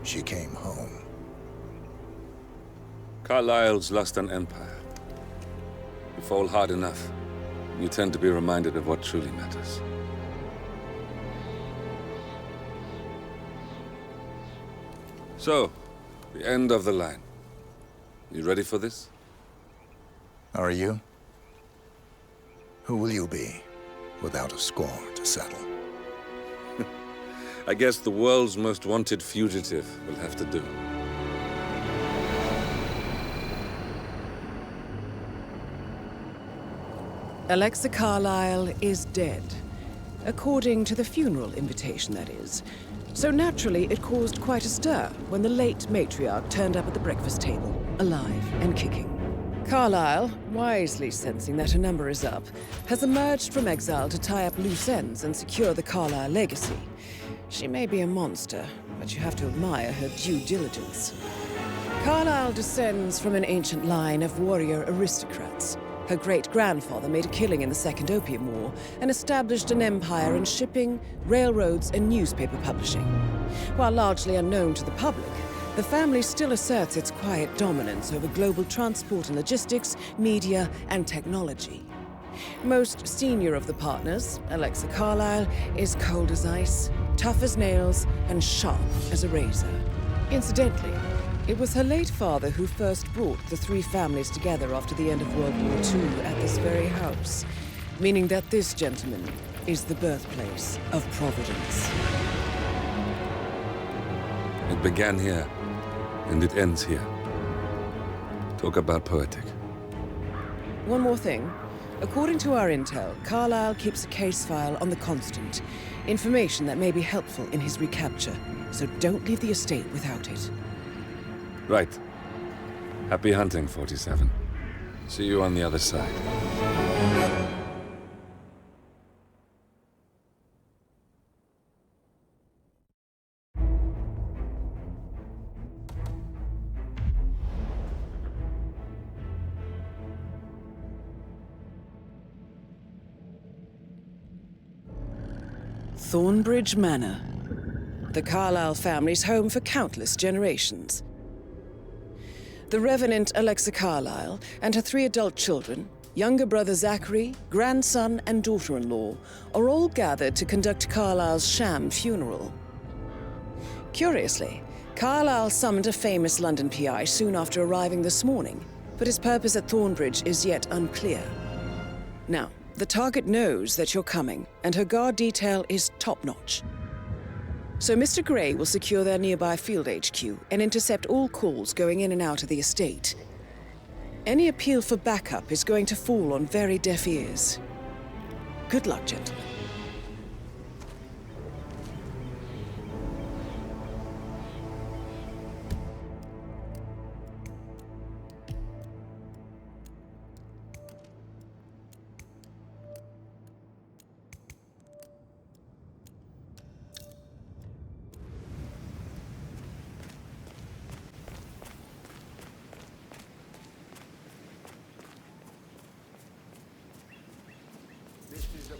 she came home. Carlyle's lost an empire. You fall hard enough, you tend to be reminded of what truly matters. So, the end of the line. You ready for this? Are you? Who will you be, without a score to settle? I guess the world's most wanted fugitive will have to do. Alexa Carlyle is dead. According to the funeral invitation, that is. So naturally, it caused quite a stir when the late matriarch turned up at the breakfast table, alive and kicking. Carlyle, wisely sensing that her number is up, has emerged from exile to tie up loose ends and secure the Carlyle legacy. She may be a monster, but you have to admire her due diligence. Carlyle descends from an ancient line of warrior aristocrats. Her great-grandfather made a killing in the Second Opium War and established an empire in shipping, railroads, and newspaper publishing. While largely unknown to the public, the family still asserts its quiet dominance over global transport and logistics, media, and technology. Most senior of the partners, Alexa Carlyle, is cold as ice, tough as nails, and sharp as a razor. Incidentally, it was her late father who first brought the three families together after the end of World War II at this very house, meaning that this gentleman is the birthplace of Providence. It began here, and it ends here. Talk about poetic. One more thing. According to our intel, Carlyle keeps a case file on the Constant. Information that may be helpful in his recapture, so don't leave the estate without it. Right. Happy hunting, 47. See you on the other side. Thornbridge Manor. The Carlyle family's home for countless generations. The Revenant Alexa Carlyle and her 3 adult children, younger brother Zachary, grandson, and daughter-in-law, are all gathered to conduct Carlyle's sham funeral. Curiously, Carlyle summoned a famous London PI soon after arriving this morning, but his purpose at Thornbridge is yet unclear. Now, the target knows that you're coming, and her guard detail is top-notch. So Mr. Gray will secure their nearby field HQ and intercept all calls going in and out of the estate. Any appeal for backup is going to fall on very deaf ears. Good luck, gentlemen.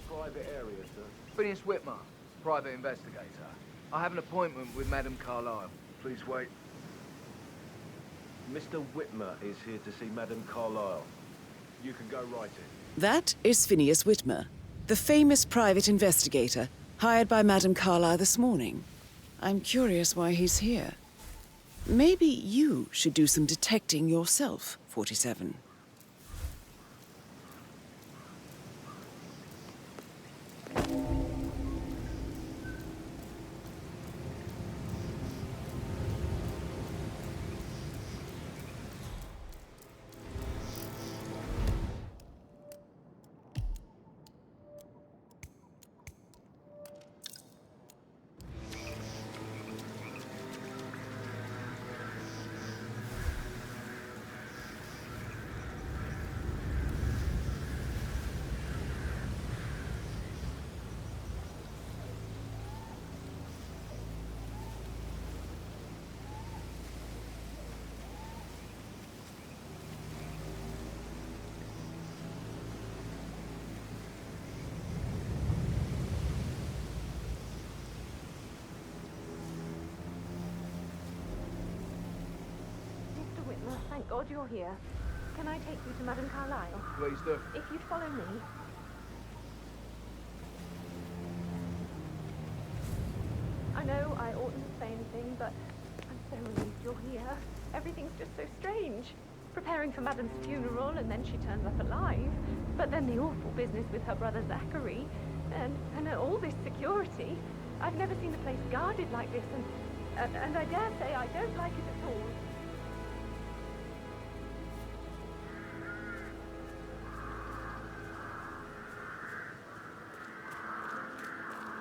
Private area, sir. Phineas Whitmer, private investigator. I have an appointment with Madame Carlyle. Please wait. Mr. Whitmer is here to see Madame Carlyle. You can go right in. That is Phineas Whitmer, the famous private investigator hired by Madame Carlyle this morning. I'm curious why he's here. Maybe you should do some detecting yourself, 47. Thank God you're here. Can I take you to Madame Carlyle? Please do. If you'd follow me. I know I oughtn't to say anything, but I'm so relieved you're here. Everything's just so strange. Preparing for Madame's funeral, and then she turns up alive. But then the awful business with her brother Zachary, and all this security. I've never seen a place guarded like this, and I dare say I don't like it at all.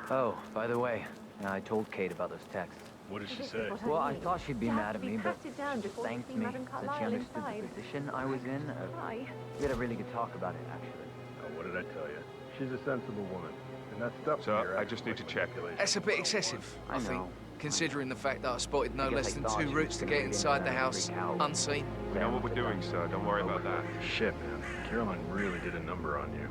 Oh, by the way, I told Kate about those texts. What did she This is say? what Well, I mean. thought she'd be You mad have at to me, be but patted down she before you thanked see me Madame since she Carlyle understood inside. the position I was in. Why? We had a really good talk about it, actually. Oh, what did I tell you? She's a sensible woman. And that stuff... Sir, I just need to check. That's a bit excessive, I think, know. considering the fact that I spotted no I guess less I than thought 2 she routes was to gonna get get in inside there the and house, freak out. unseen. We know what we're doing, sir. Don't worry about that. Shit, man. Caroline really did a number on you.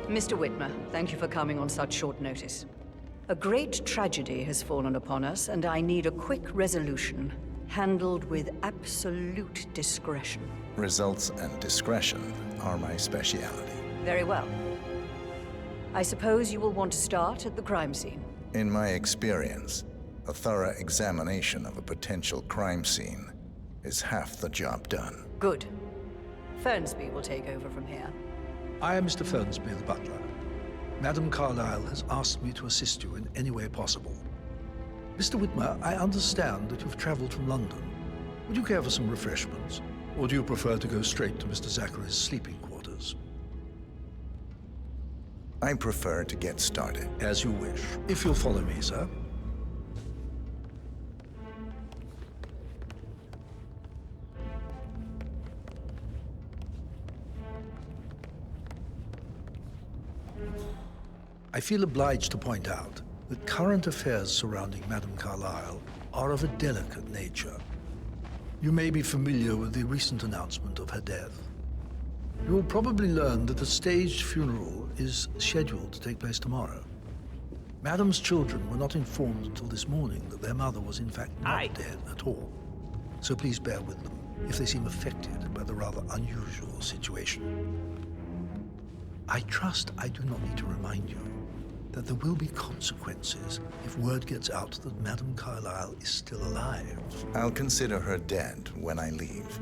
Mr. Whitmer, thank you for coming on such short notice. A great tragedy has fallen upon us, and I need a quick resolution, handled with absolute discretion. Results and discretion are my speciality. Very well. I suppose you will want to start at the crime scene. In my experience, a thorough examination of a potential crime scene is half the job done. Good. Fernsby will take over from here. I am Mr. Fernsby, the butler. Madame Carlyle has asked me to assist you in any way possible. Mr. Whitmer, I understand that you've traveled from London. Would you care for some refreshments? Or do you prefer to go straight to Mr. Zachary's sleeping quarters? I prefer to get started. As you wish. If you'll follow me, sir. I feel obliged to point out that current affairs surrounding Madame Carlyle are of a delicate nature. You may be familiar with the recent announcement of her death. You will probably learn that a staged funeral is scheduled to take place tomorrow. Madame's children were not informed until this morning that their mother was in fact not dead at all. So please bear with them if they seem affected by the rather unusual situation. I trust I do not need to remind you that there will be consequences if word gets out that Madame Carlyle is still alive. I'll consider her dead when I leave.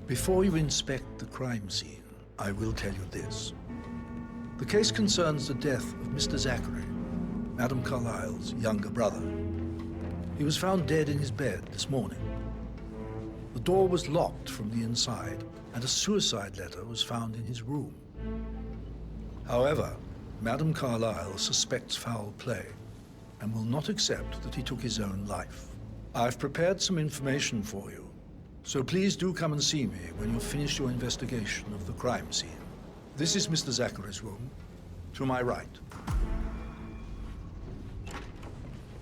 Before you inspect the crime scene, I will tell you this. The case concerns the death of Mr. Zachary, Madame Carlyle's younger brother. He was found dead in his bed this morning. The door was locked from the inside, and a suicide letter was found in his room. However, Madame Carlyle suspects foul play and will not accept that he took his own life. I've prepared some information for you, so please do come and see me when you've finished your investigation of the crime scene. This is Mr. Zachary's room, to my right.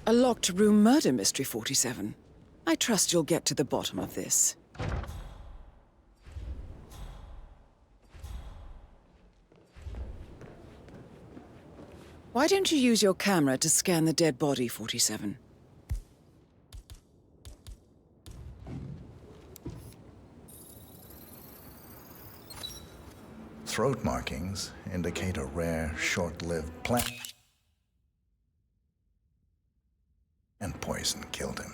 A locked room murder mystery, 47. I trust you'll get to the bottom of this. Why don't you use your camera to scan the dead body, 47? throat markings indicate a rare, short-lived plant, and poison killed him.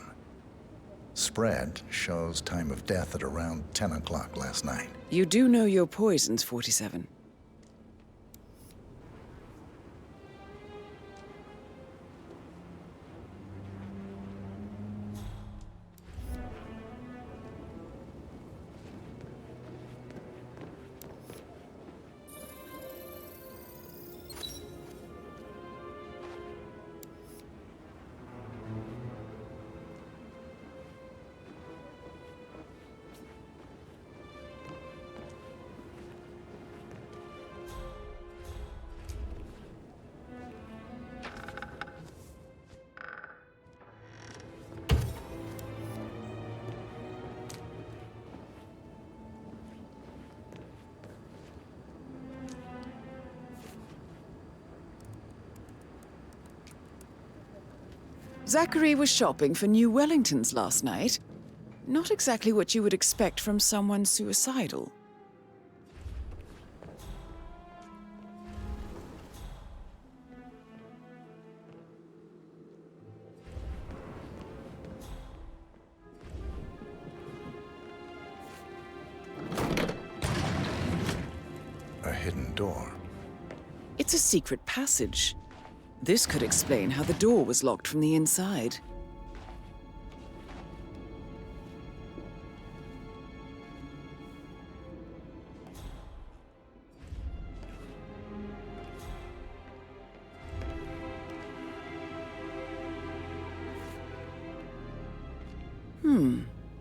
Spread shows time of death at around 10 o'clock last night. You do know your poisons, 47. Zachary was shopping for new Wellingtons last night. Not exactly what you would expect from someone suicidal. A hidden door. It's a secret passage. This could explain how the door was locked from the inside.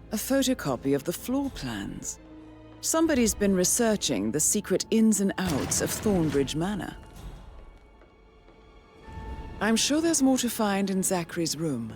A photocopy of the floor plans. Somebody's been researching the secret ins and outs of Thornbridge Manor. I'm sure there's more to find in Zachary's room.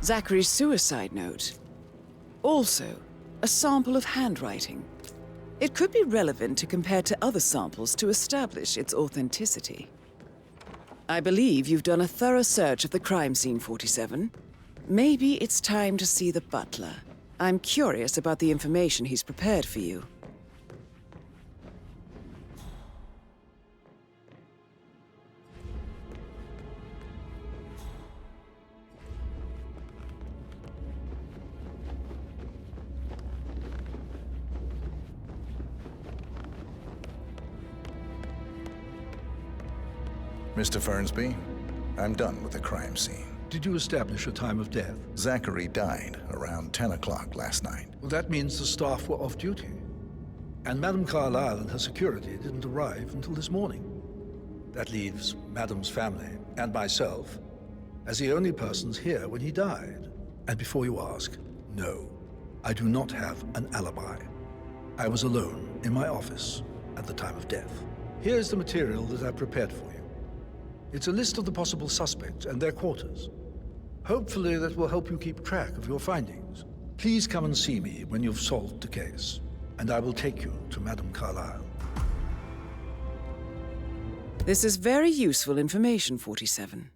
Zachary's suicide note. Also, a sample of handwriting. It could be relevant to compare to other samples to establish its authenticity. I believe you've done a thorough search of the crime scene, 47. Maybe it's time to see the butler. I'm curious about the information he's prepared for you. Mr. Fernsby, I'm done with the crime scene. Did you establish a time of death? Zachary died around 10 o'clock last night. Well, that means the staff were off duty. And Madame Carlyle and her security didn't arrive until this morning. That leaves Madame's family and myself as the only persons here when he died. And before you ask, no, I do not have an alibi. I was alone in my office at the time of death. Here's the material that I prepared for you. It's a list of the possible suspects and their quarters. Hopefully that will help you keep track of your findings. Please come and see me when you've solved the case, and I will take you to Madame Carlyle. This is very useful information, 47.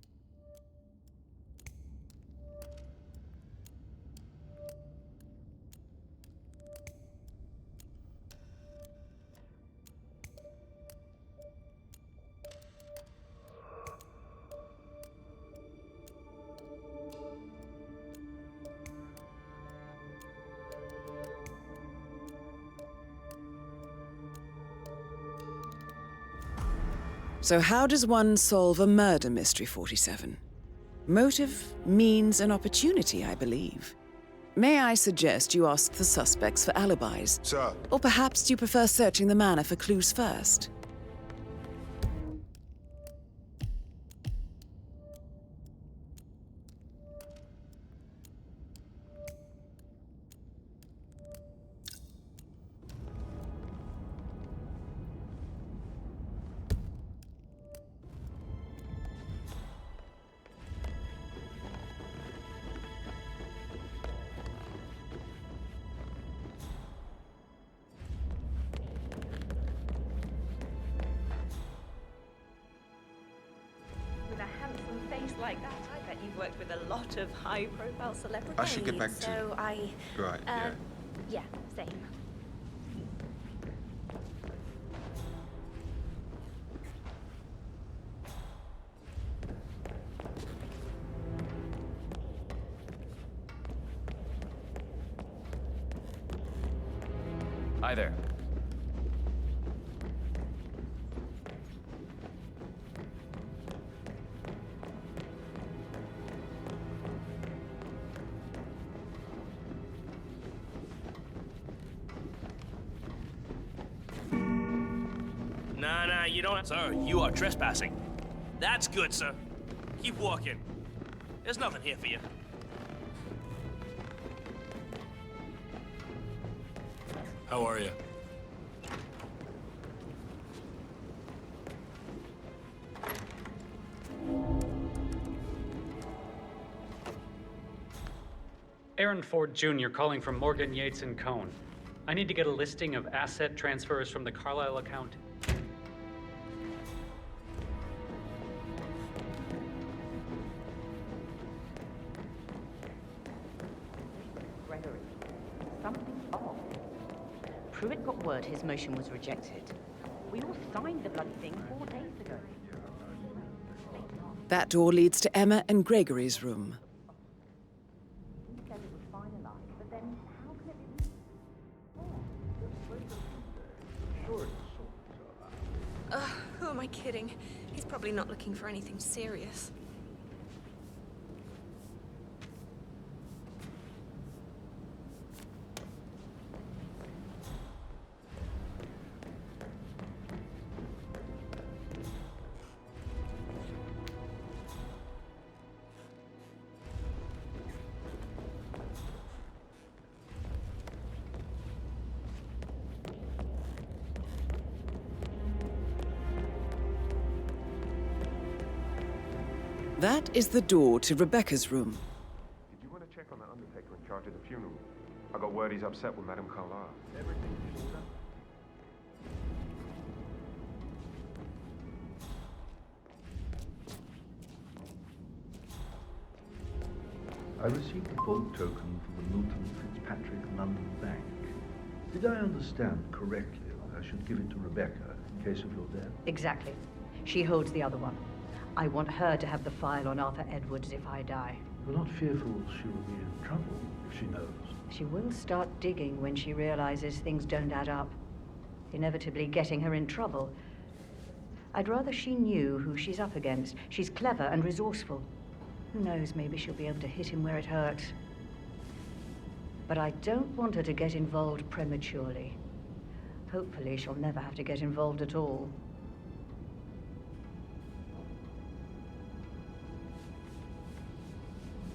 So how does one solve a murder mystery, 47? Motive, means, and opportunity, I believe. May I suggest you ask the suspects for alibis? Sir. Or perhaps you prefer searching the manor for clues first? Like that, I bet you've worked with a lot of high-profile celebrities. I should get back to... So I... Right, yeah. Yeah, same. Hi there. Nah, you don't... Sir, you are trespassing. That's good, sir. Keep walking. There's nothing here for you. How are you? Aaron Ford Jr. calling from Morgan, Yates & Cohn. I need to get a listing of asset transfers from the Carlisle account. Gregory, something's off. Pruitt got word his motion was rejected. We all signed the bloody thing 4 days ago. That door leads to Emma and Gregory's room. He said it was finalized, but then how can it be... Who am I kidding? He's probably not looking for anything serious. That is the door to Rebecca's room. Did you want to check on the undertaker in charge of the funeral? I got word he's upset with Madame Carlisle. Everything's in order. I received a bulk token for the Milton Fitzpatrick London Bank. Did I understand correctly that I should give it to Rebecca in case of your death? Exactly. She holds the other one. I want her to have the file on Arthur Edwards if I die. You're not fearful she will be in trouble if she knows? She will start digging when she realizes things don't add up, inevitably getting her in trouble. I'd rather she knew who she's up against. She's clever and resourceful. Who knows, maybe she'll be able to hit him where it hurts. But I don't want her to get involved prematurely. Hopefully she'll never have to get involved at all.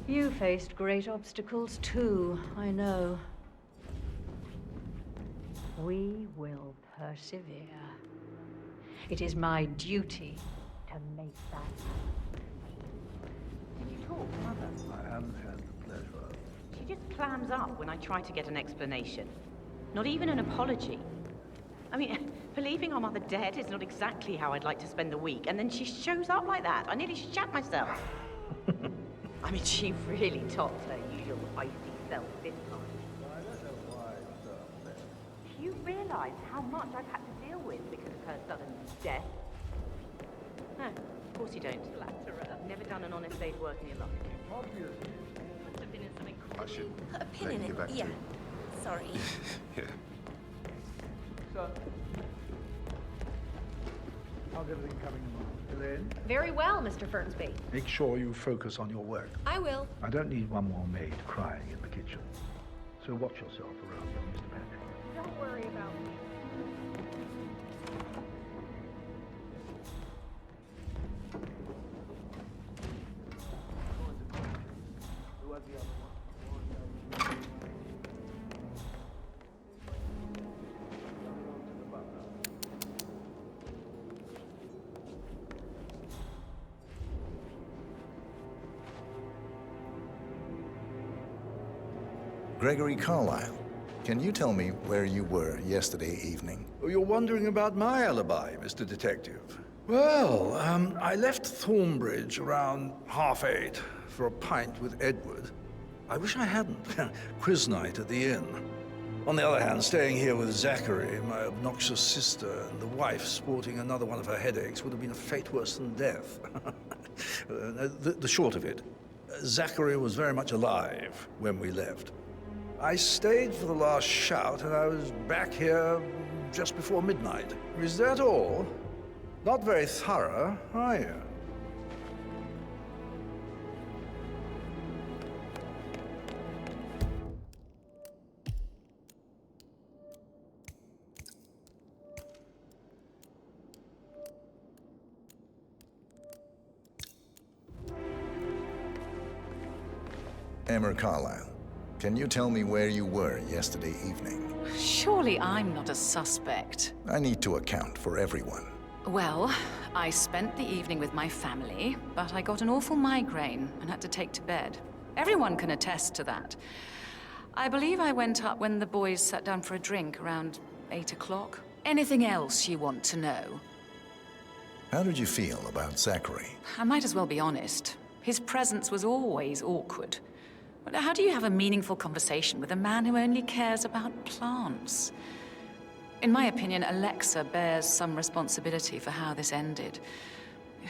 You faced great obstacles too, I know. We will persevere. It is my duty to make that happen. Did you talk to Mother? I haven't had the pleasure. She just clams up when I try to get an explanation. Not even an apology. I mean, believing our mother dead is not exactly how I'd like to spend the week, and then she shows up like that. I nearly shat myself. I mean, she really topped her usual icy self this time. Do you realize how much I've had to deal with because of her sudden death? No, of course you don't. You've never done an honest day's work in your life. Obviously. Must have been in something cool. I should A pin in it, yeah. Sorry. Yeah. Sir. How's everything coming along? Elaine? Very well, Mr. Fernsby. Make sure you focus on your work. I will. I don't need one more maid crying in the kitchen. So watch yourself around here, Mr. Patrick. Don't worry about me. Who has the other one? Gregory Carlyle, can you tell me where you were yesterday evening? Oh, you're wondering about my alibi, Mr. Detective. Well, I left Thornbridge around 8:30 for a pint with Edward. I wish I hadn't. Quiz night at the inn. On the other hand, staying here with Zachary, my obnoxious sister, and the wife sporting another one of her headaches would have been a fate worse than death. The short of it, Zachary was very much alive when we left. I stayed for the last shout, and I was back here just before midnight. Is that all? Not very thorough, are you? Emma Carlyle, can you tell me where you were yesterday evening? Surely I'm not a suspect. I need to account for everyone. Well, I spent the evening with my family, but I got an awful migraine and had to take to bed. Everyone can attest to that. I believe I went up when the boys sat down for a drink around 8 o'clock. Anything else you want to know? How did you feel about Zachary? I might as well be honest. His presence was always awkward. But how do you have a meaningful conversation with a man who only cares about plants? In my opinion, Alexa bears some responsibility for how this ended.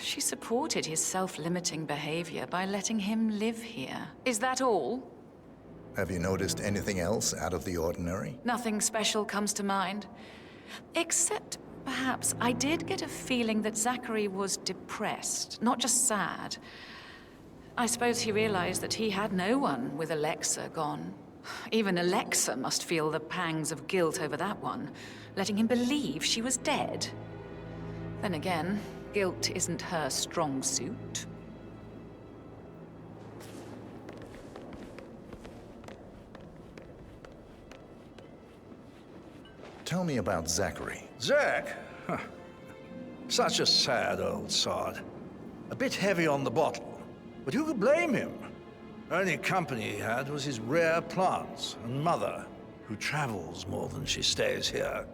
She supported his self-limiting behavior by letting him live here. Is that all? Have you noticed anything else out of the ordinary? Nothing special comes to mind. Except, perhaps, I did get a feeling that Zachary was depressed, not just sad. I suppose he realized that he had no one with Alexa gone. Even Alexa must feel the pangs of guilt over that one, letting him believe she was dead. Then again, guilt isn't her strong suit. Tell me about Zachary. Zach? Huh. Such a sad old sod. A bit heavy on the bottle. But who could blame him? Only company he had was his rare plants and mother, who travels more than she stays here.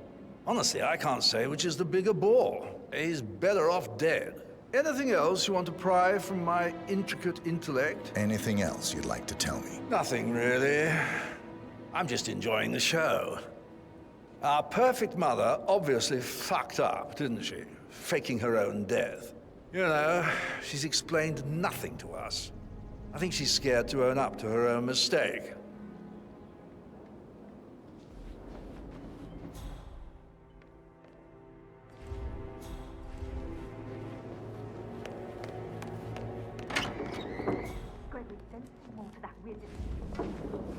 Honestly, I can't say which is the bigger bore. He's better off dead. Anything else you want to pry from my intricate intellect? Anything else you'd like to tell me? Nothing, really. I'm just enjoying the show. Our perfect mother obviously fucked up, didn't she? Faking her own death. You know, she's explained nothing to us. I think she's scared to own up to her own mistake.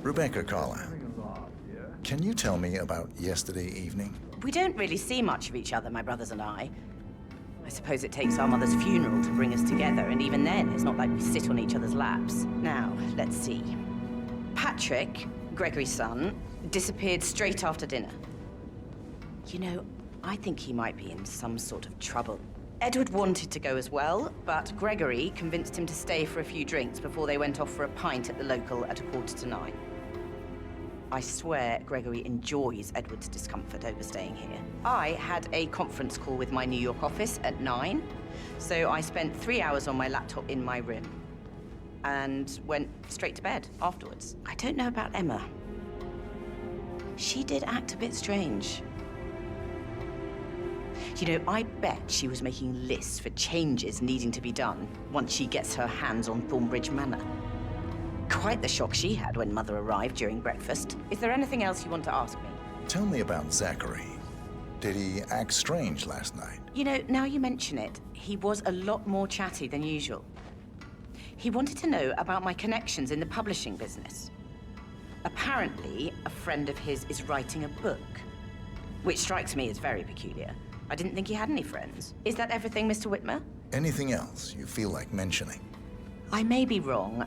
Rebecca Carlyle, can you tell me about yesterday evening? We don't really see much of each other, my brothers and I. I suppose it takes our mother's funeral to bring us together, and even then, it's not like we sit on each other's laps. Now, let's see. Patrick, Gregory's son, disappeared straight after dinner. You know, I think he might be in some sort of trouble. Edward wanted to go as well, but Gregory convinced him to stay for a few drinks before they went off for a pint at the local at 8:45. I swear Gregory enjoys Edward's discomfort over staying here. I had a conference call with my New York office at 9, so I spent 3 hours on my laptop in my room and went straight to bed afterwards. I don't know about Emma. She did act a bit strange. You know, I bet she was making lists for changes needing to be done once she gets her hands on Thornbridge Manor. Quite the shock she had when Mother arrived during breakfast. Is there anything else you want to ask me? Tell me about Zachary. Did he act strange last night? You know, now you mention it, he was a lot more chatty than usual. He wanted to know about my connections in the publishing business. Apparently, a friend of his is writing a book, which strikes me as very peculiar. I didn't think he had any friends. Is that everything, Mr. Whitmer? Anything else you feel like mentioning? I may be wrong,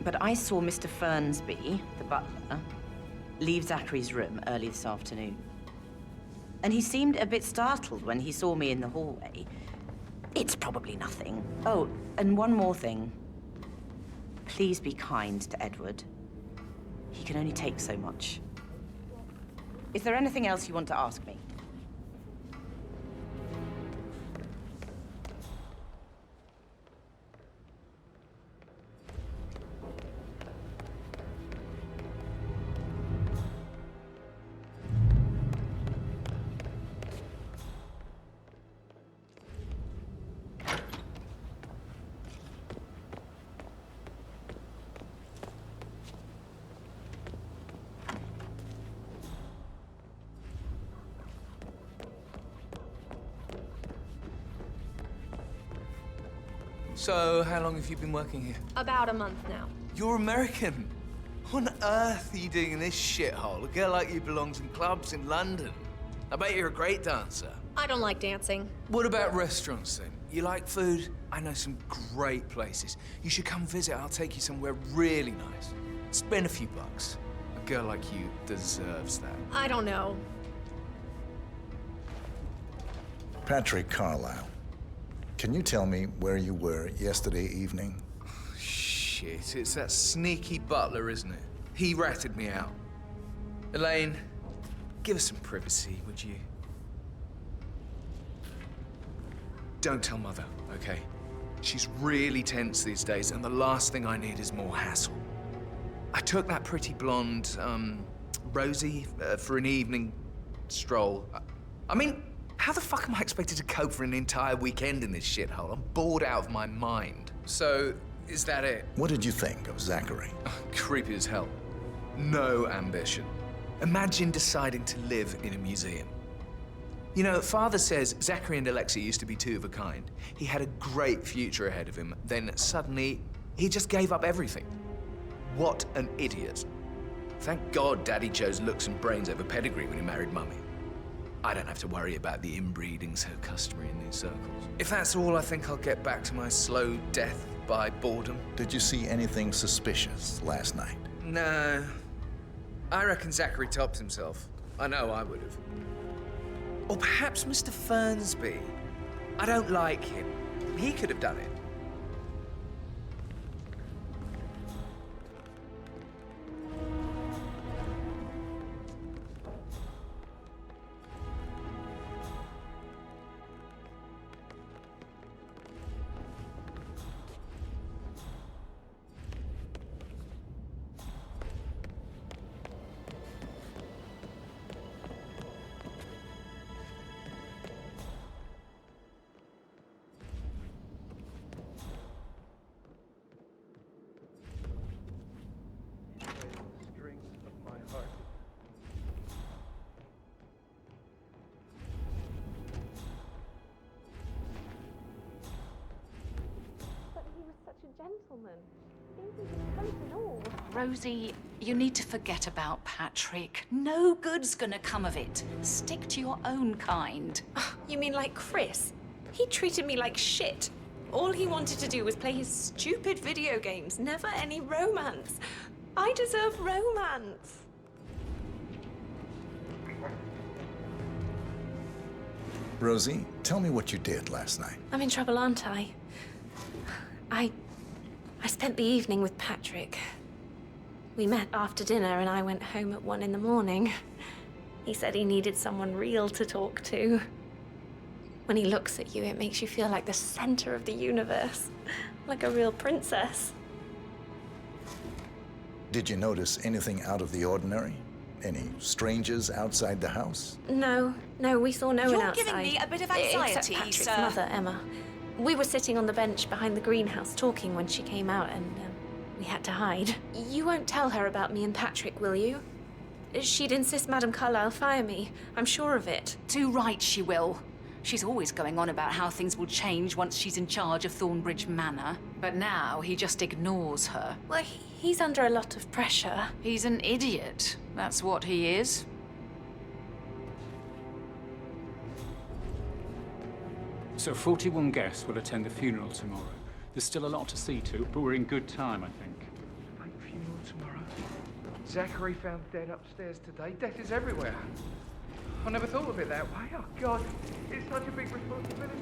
but I saw Mr. Fernsby, the butler, leave Zachary's room early this afternoon. And he seemed a bit startled when he saw me in the hallway. It's probably nothing. Oh, and one more thing. Please be kind to Edward. He can only take so much. Is there anything else you want to ask me? So, how long have you been working here? About a month now. You're American. What on earth are you doing in this shithole? A girl like you belongs in clubs in London. I bet you're a great dancer. I don't like dancing. What about restaurants, then? You like food? I know some great places. You should come visit. I'll take you somewhere really nice. Spend a few bucks. A girl like you deserves that. I don't know. Patrick Carlisle. Can you tell me where you were yesterday evening? Shit, it's that sneaky butler, isn't it? He ratted me out. Elaine, give us some privacy, would you? Don't tell Mother, okay? She's really tense these days, and the last thing I need is more hassle. I took that pretty blonde, Rosie, for an evening stroll. I mean, how the fuck am I expected to cope for an entire weekend in this shithole? I'm bored out of my mind. So, is that it? What did you think of Zachary? Creepy as hell. No ambition. Imagine deciding to live in a museum. You know, Father says Zachary and Alexia used to be two of a kind. He had a great future ahead of him. Then suddenly, he just gave up everything. What an idiot. Thank God Daddy chose looks and brains over pedigree when he married Mummy. I don't have to worry about the inbreeding so customary in these circles. If that's all, I think I'll get back to my slow death by boredom. Did you see anything suspicious last night? No. I reckon Zachary topped himself. I know I would have. Or perhaps Mr. Fernsby. I don't like him. He could have done it. Gentleman. Seems he was coat and all. Rosie, you need to forget about Patrick. No good's gonna come of it. Stick to your own kind. You mean like Chris? He treated me like shit. All he wanted to do was play his stupid video games, never any romance. I deserve romance. Rosie, tell me what you did last night. I'm in trouble, aren't I? I spent the evening with Patrick. We met after dinner and I went home at 1 in the morning. He said he needed someone real to talk to. When he looks at you, it makes you feel like the center of the universe, like a real princess. Did you notice anything out of the ordinary? Any strangers outside the house? No, we saw no one outside. You're giving me a bit of anxiety, except Patrick's sir. mother, Emma. We were sitting on the bench behind the greenhouse talking when she came out and we had to hide. You won't tell her about me and Patrick, will you? She'd insist Madame Carlisle fire me. I'm sure of it. Too right she will. She's always going on about how things will change once she's in charge of Thornbridge Manor. But now he just ignores her. Well, he's under a lot of pressure. He's an idiot. That's what he is. So 41 guests will attend the funeral tomorrow. There's still a lot to see to, but we're in good time, I think. Fake funeral tomorrow. Zachary found dead upstairs today. Death is everywhere. I never thought of it that way. Oh, God. It's such a big responsibility.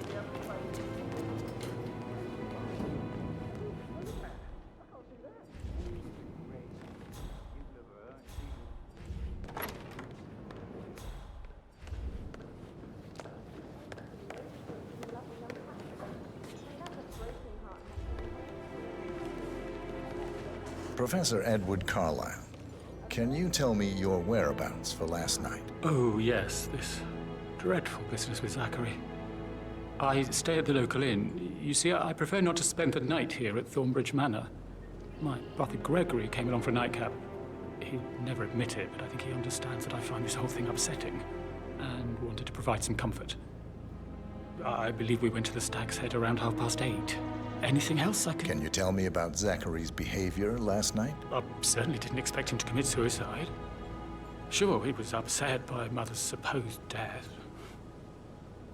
Professor Edward Carlyle, can you tell me your whereabouts for last night? Oh, yes, this dreadful business with Zachary. I stay at the local inn. You see, I prefer not to spend the night here at Thornbridge Manor. My brother Gregory came along for a nightcap. He'd never admit it, but I think he understands that I find this whole thing upsetting and wanted to provide some comfort. I believe we went to the Stag's Head around 8:30. Anything else I can... Can you tell me about Zachary's behavior last night? I certainly didn't expect him to commit suicide. Sure, he was upset by Mother's supposed death.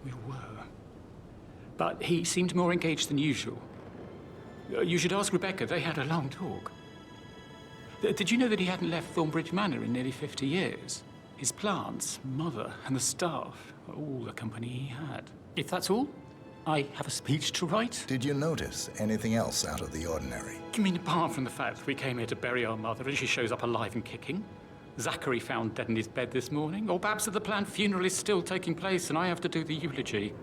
We were. But he seemed more engaged than usual. You should ask Rebecca. They had a long talk. Did you know that he hadn't left Thornbridge Manor in nearly 50 years? His plants, Mother, and the staff, all the company he had. If that's all, I have a speech to write. Did you notice anything else out of the ordinary? You mean apart from the fact that we came here to bury our mother and she shows up alive and kicking? Zachary found dead in his bed this morning? Or perhaps that the planned funeral is still taking place and I have to do the eulogy?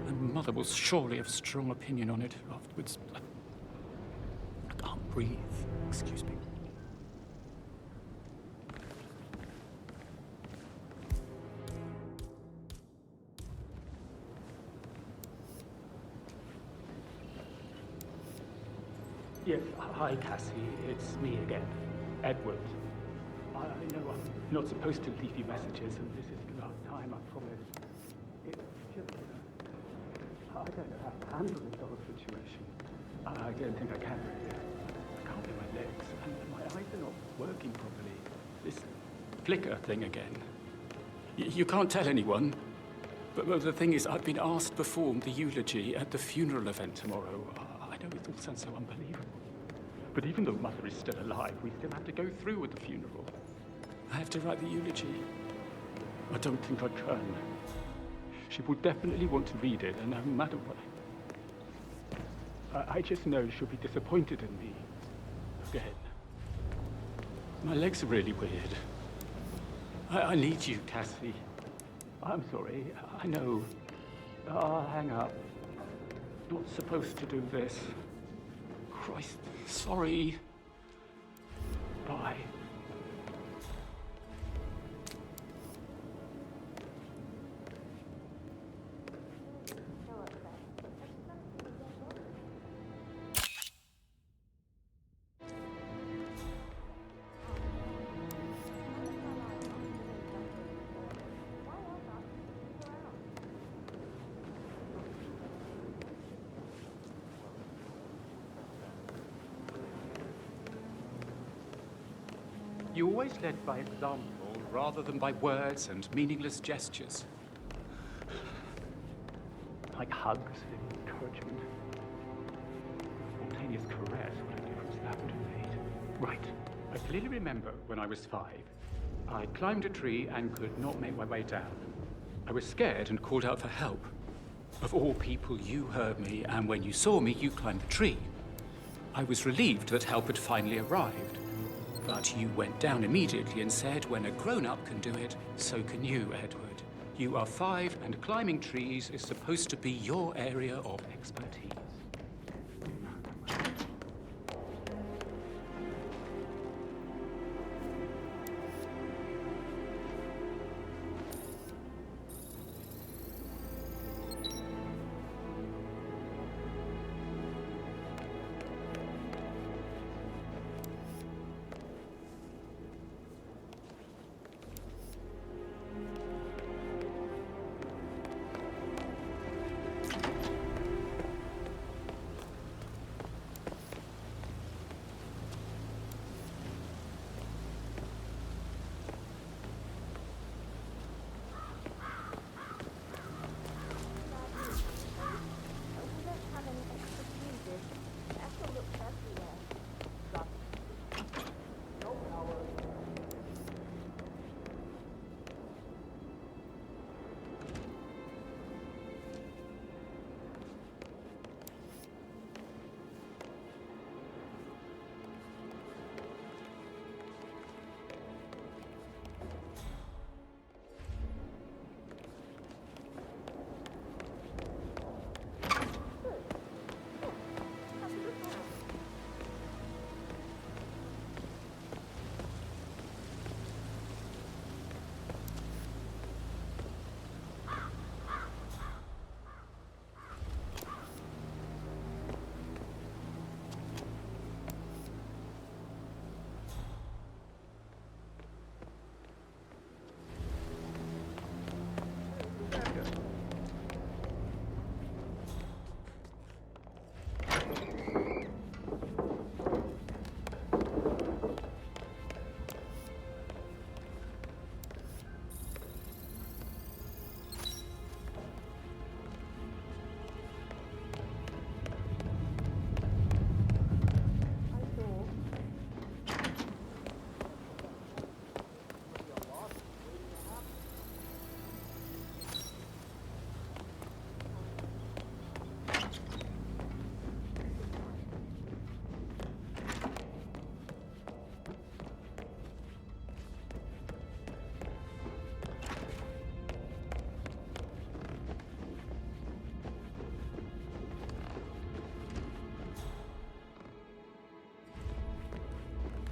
And Mother will surely have a strong opinion on it afterwards. I can't breathe. Excuse me. Yes, hi, Cassie. It's me again, Edward. I know I'm not supposed to leave you messages, and this is the last time, I promise. It's just... I don't know how to handle this whole situation. I don't think I can, really. I can't feel my legs, and my eyes are not working properly. This flicker thing again. You can't tell anyone, but the thing is, I've been asked to perform the eulogy at the funeral event tomorrow. I know it all sounds so unbelievable. But even though Mother is still alive, we still have to go through with the funeral. I have to write the eulogy. I don't think I can. She will definitely want to read it, and no matter what... I just know she'll be disappointed in me. Again. My legs are really weird. I need you, Cassie. I'm sorry. I know. I'll hang up. Not supposed to do this. Christ, sorry. Bye. You always led by example rather than by words and meaningless gestures. Like hugs and encouragement. Spontaneous caress, what a difference that would have made. Right. I clearly remember when I was 5. I climbed a tree and could not make my way down. I was scared and called out for help. Of all people, you heard me, and when you saw me, you climbed the tree. I was relieved that help had finally arrived. But you went down immediately and said, when a grown-up can do it, so can you, Edward. You are 5, and climbing trees is supposed to be your area of expertise.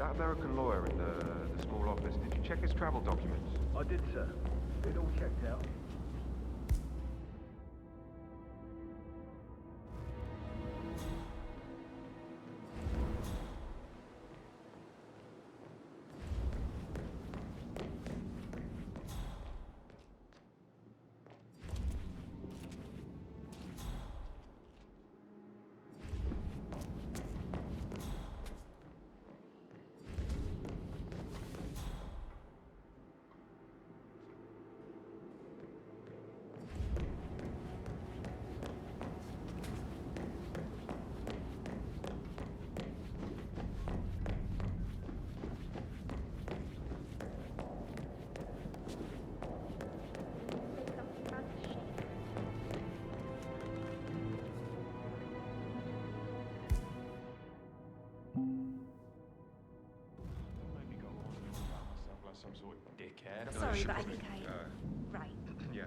That American lawyer in the small office, did you check his travel documents? I did, sir. It all checked out. Some sort of dickhead. Sorry, but I think right. Yeah.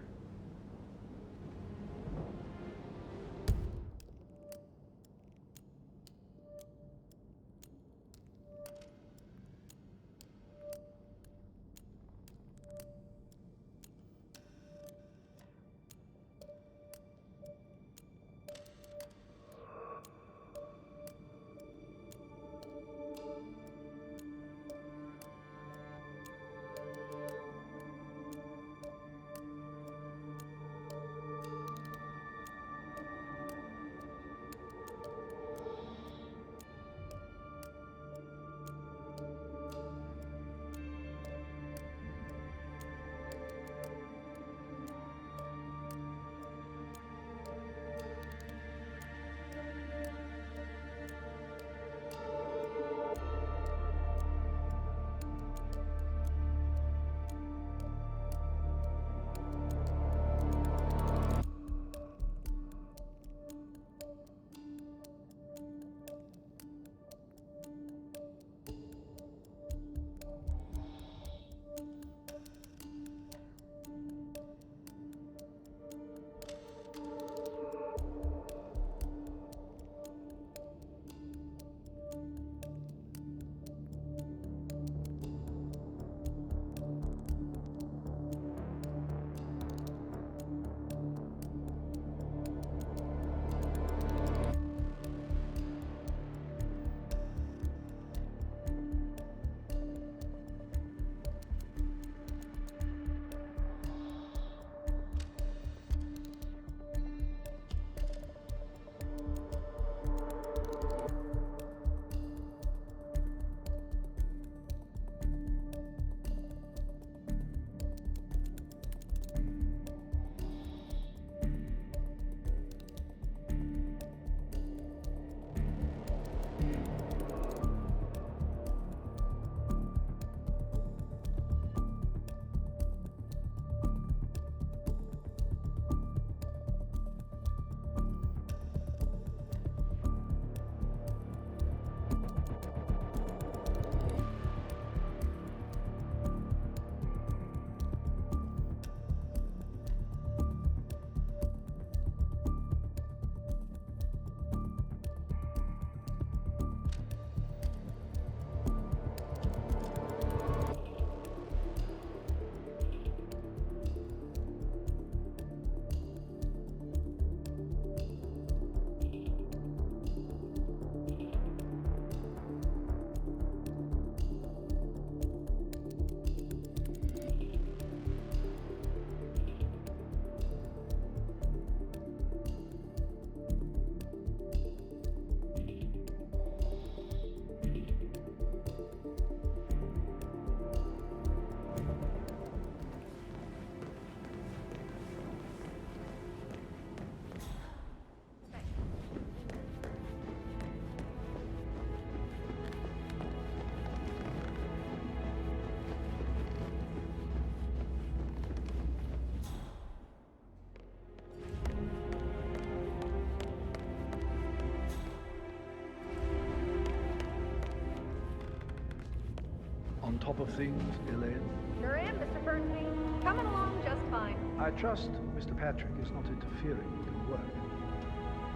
On top of things, Elaine? Sure am, Mr. Bernstein. Coming along just fine. I trust Mr. Patrick is not interfering with your work.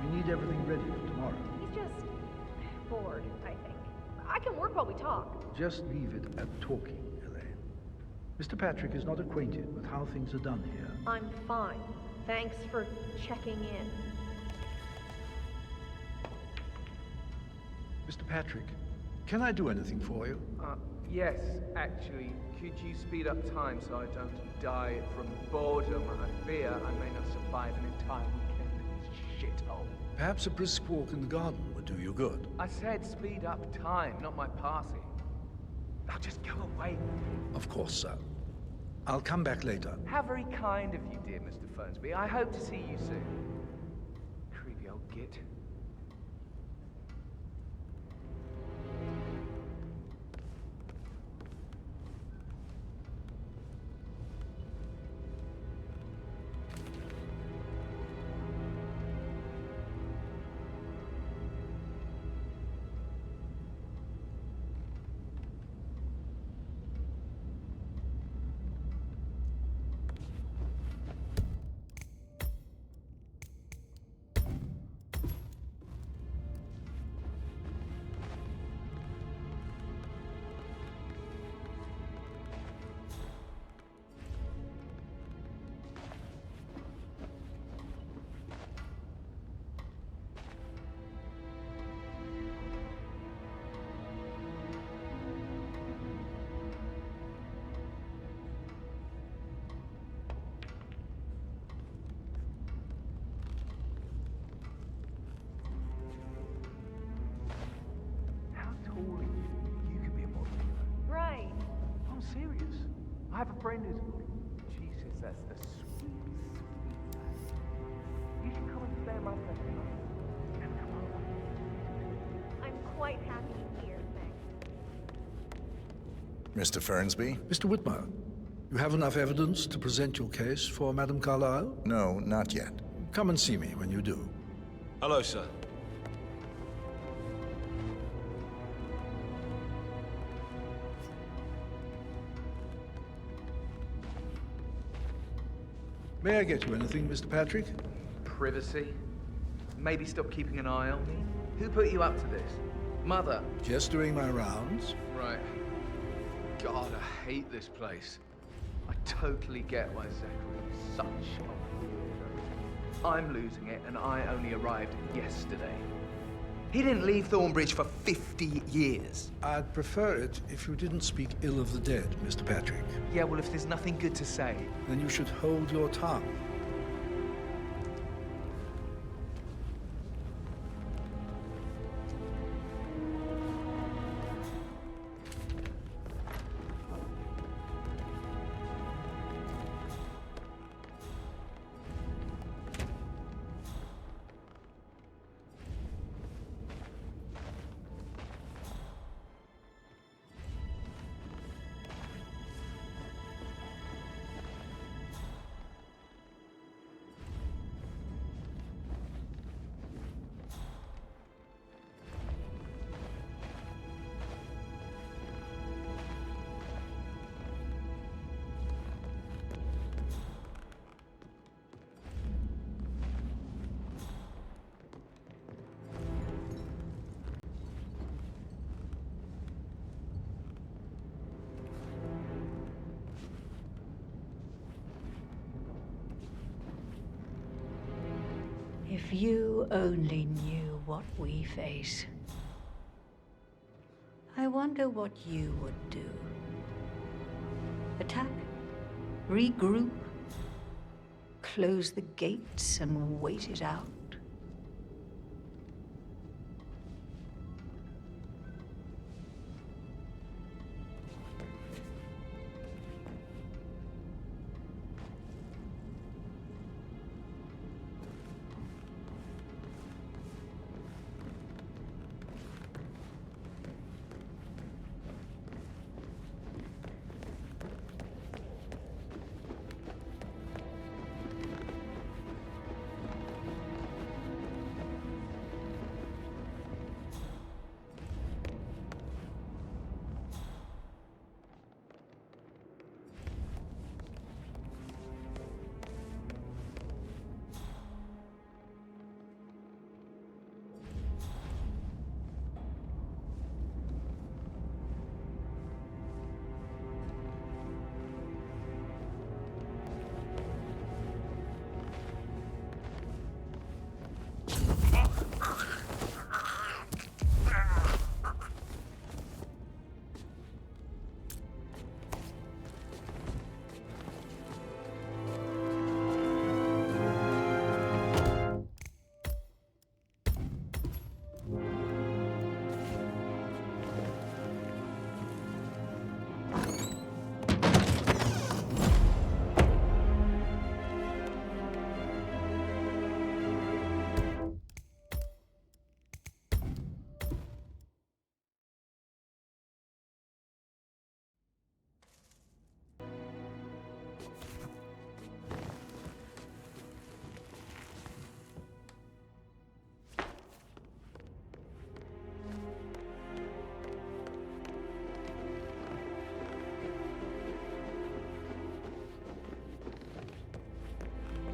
We need everything ready for tomorrow. He's just bored, I think. I can work while we talk. Just leave it at talking, Elaine. Mr. Patrick is not acquainted with how things are done here. I'm fine. Thanks for checking in. Mr. Patrick, can I do anything for you? Yes, actually. Could you speed up time so I don't die from boredom? I fear I may not survive an entire weekend in this shithole. Perhaps a brisk walk in the garden would do you good. I said speed up time, not my passing. Now just go away. Of course, sir. I'll come back later. How very kind of you, dear Mr. Fernsby. I hope to see you soon. Creepy old git. Right. I'm serious. I have a friend who's... Jesus, that's the sweet, sweet thing. You should come and stay at my place tonight. And come on. I'm quite happy here, thanks. Mr. Fernsby? Mr. Whitmer, you have enough evidence to present your case for Madame Carlyle? No, not yet. Come and see me when you do. Hello, sir. May I get you anything, Mr. Patrick? Privacy? Maybe stop keeping an eye on me? Who put you up to this? Mother? Just doing my rounds. Right. God, I hate this place. I totally get why Zachary is such a weirdo. I'm losing it, and I only arrived yesterday. He didn't leave Thornbridge for 50 years. I'd prefer it if you didn't speak ill of the dead, Mr. Patrick. Yeah, well, if there's nothing good to say... Then you should hold your tongue. If you only knew what we face, I wonder what you would do. Attack? Regroup? Close the gates and wait it out?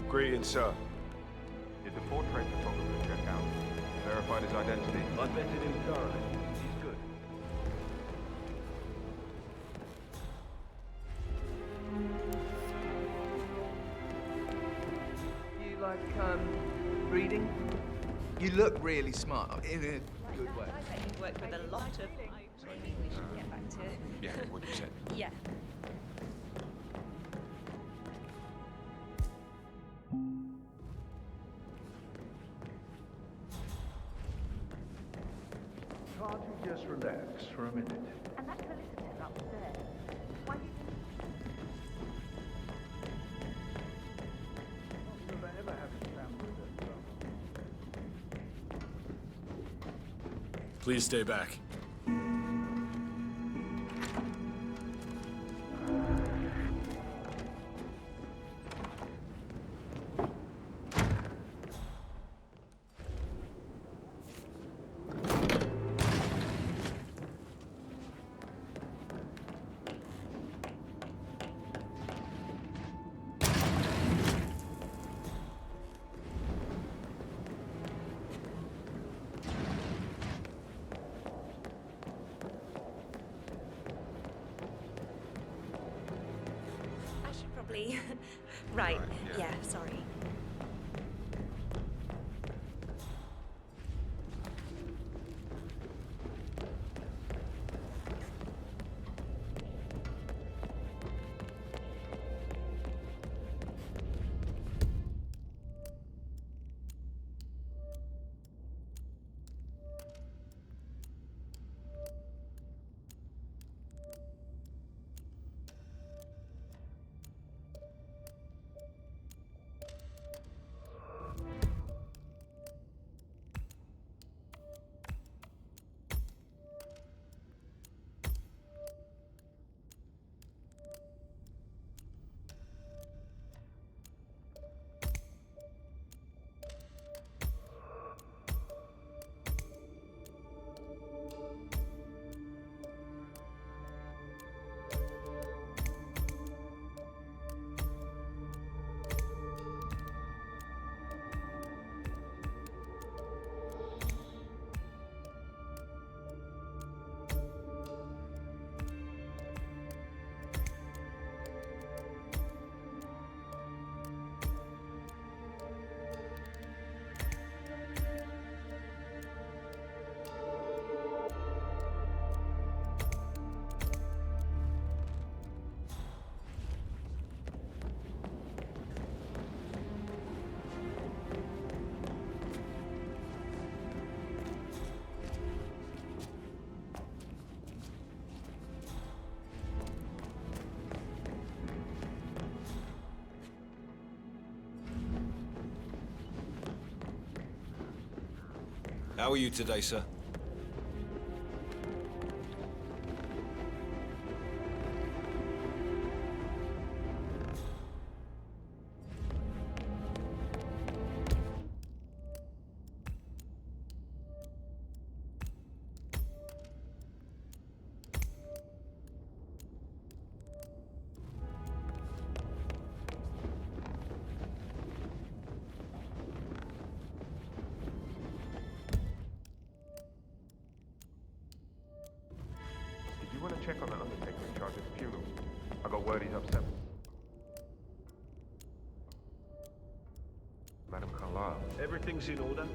Greetings, sir. Did the portrait photographer check out? Verified his identity? I vetted him thoroughly. He's good. You like, reading? You look really smart, in a good way. I bet you've worked with a lot of... Maybe we should get back to... Yeah, what you said. Yeah. Can't you just relax for a minute? And that solicitor upstairs. Why do you... Have I ever had a family that Please stay back. I should probably... Right, yeah, sorry. How are you today, sir? You want to check on that undertaker in charge of the funeral? I got word he's upset. Madam Carlyle. Everything's in order.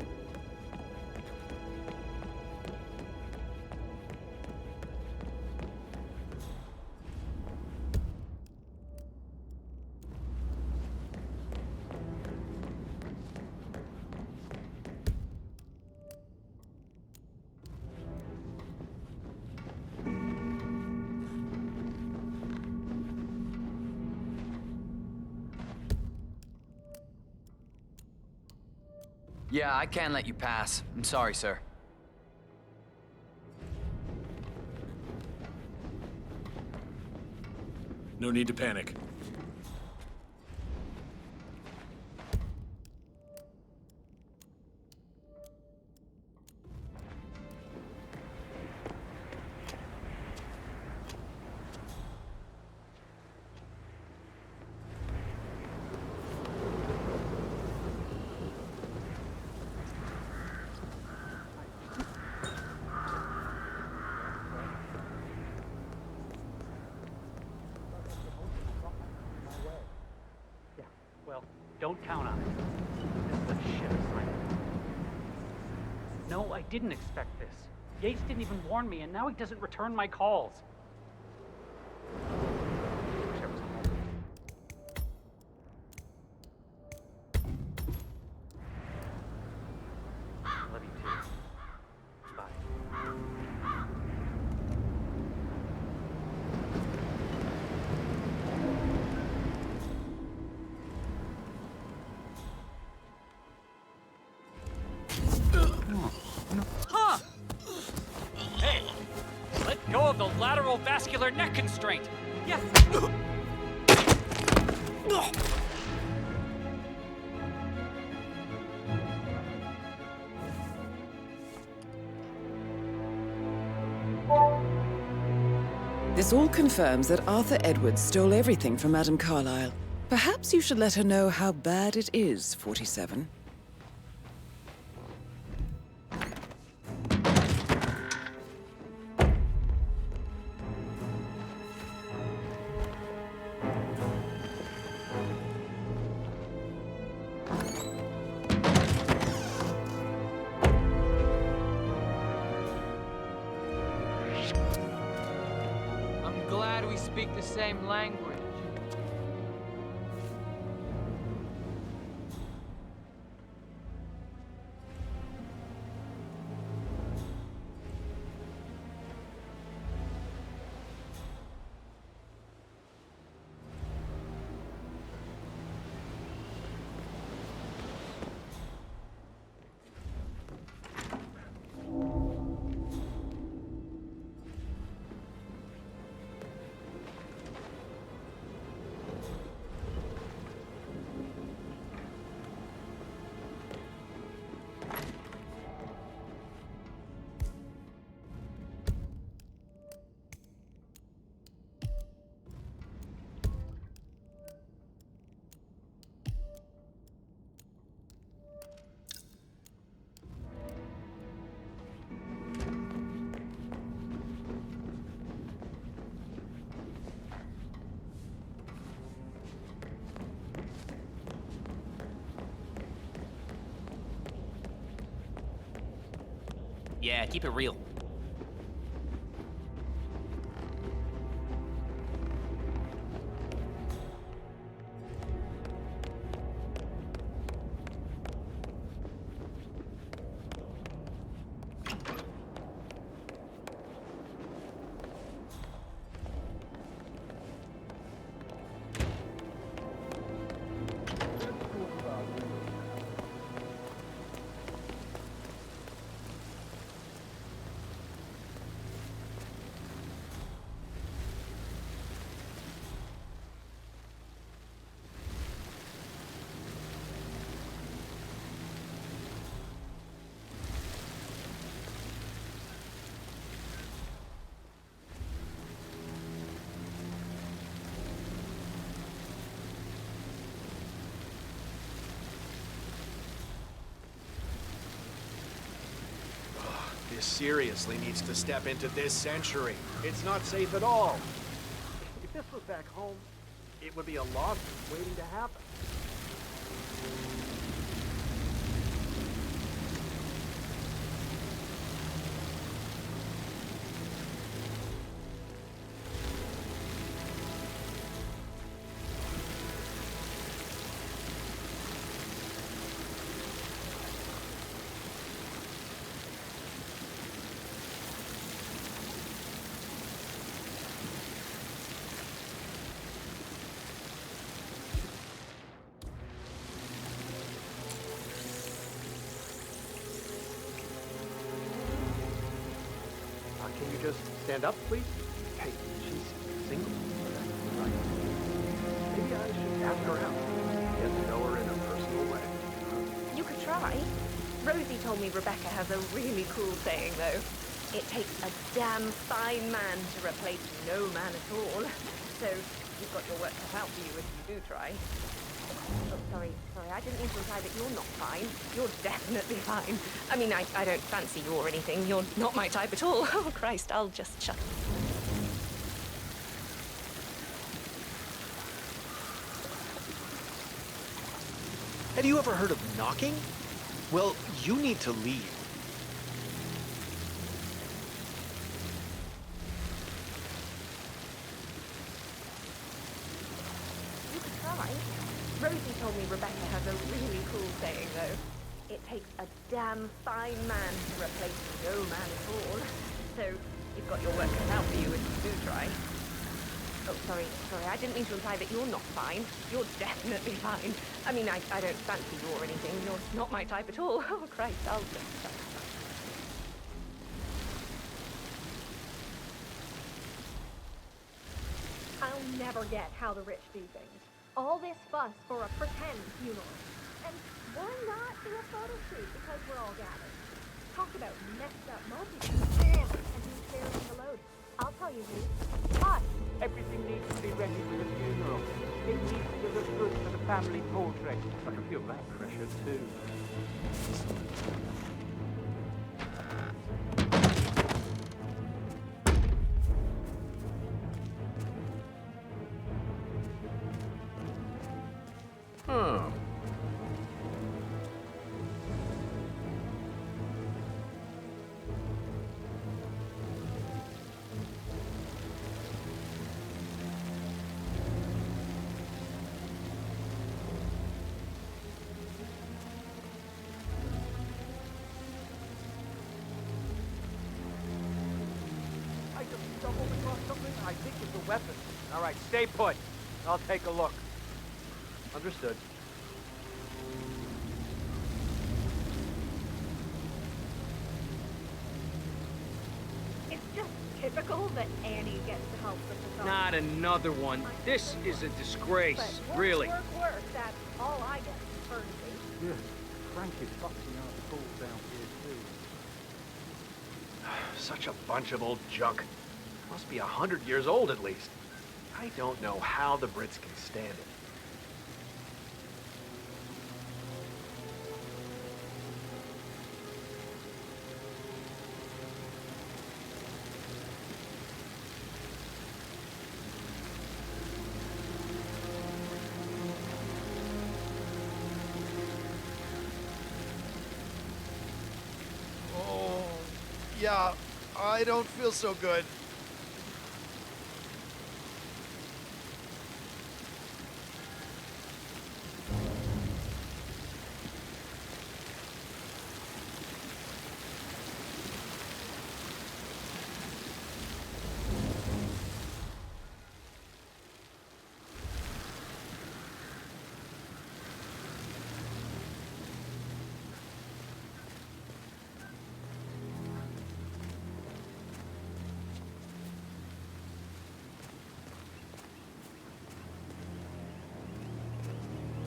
Yeah, I can let you pass. I'm sorry, sir. No need to panic. Don't count on it. This is a shit assignment. No, I didn't expect this. Yates didn't even warn me, and now he doesn't return my calls. Wish I was home. Love you too. Bye. Huh! Hey! Let go of the lateral vascular neck constraint! Yes! This all confirms that Arthur Edwards stole everything from Madame Carlyle. Perhaps you should let her know how bad it is, 47. I'm glad we speak the same language. Yeah, keep it real. This seriously needs to step into this century. It's not safe at all. If this was back home, it would be a lawsuit waiting to happen. Can you just stand up, please? Hey, she's single. Right. Maybe I should ask her out. Get to know her in a personal way. You could try. Rosie told me Rebecca has a really cool saying, though. It takes a damn fine man to replace no man at all. So you've got your work cut out for you if you do try. Oh, sorry, I didn't mean to imply that you're not fine. You're definitely fine. I mean, I don't fancy you or anything. You're not my type at all. Oh, Christ, I'll just shut. Have you ever heard of knocking? Well, you need to leave. You could try. Rosie told me Rebecca has a really cool saying, though. It takes a damn fine man to replace no man at all. So, you've got your work cut out for you if you do try. Oh, sorry, I didn't mean to imply that you're not fine. You're definitely fine. I mean, I don't fancy you or anything. You're not my type at all. Oh, Christ, I'll just shut up. I'll never get how the rich do things. All this fuss for a pretend funeral. And why not do a photo shoot because we're all gathered? Talk about messed up multitude. And who's bearing the load? I'll tell you who. Us. Everything needs to be ready for the funeral. It needs to look good for the family portrait. I can feel that pressure too. Huh. I just stumbled across something I think it's a weapon. All right, stay put. I'll take a look. Understood. It's just typical that Annie gets to help with the song. Not another one. This is a disgrace, But really. Work, that's all I get is courtesy. Yeah, Frank is busting out the balls down here too. Such a bunch of old junk. Must be 100 years old at least. I don't know how the Brits can stand it. Oh, yeah, I don't feel so good.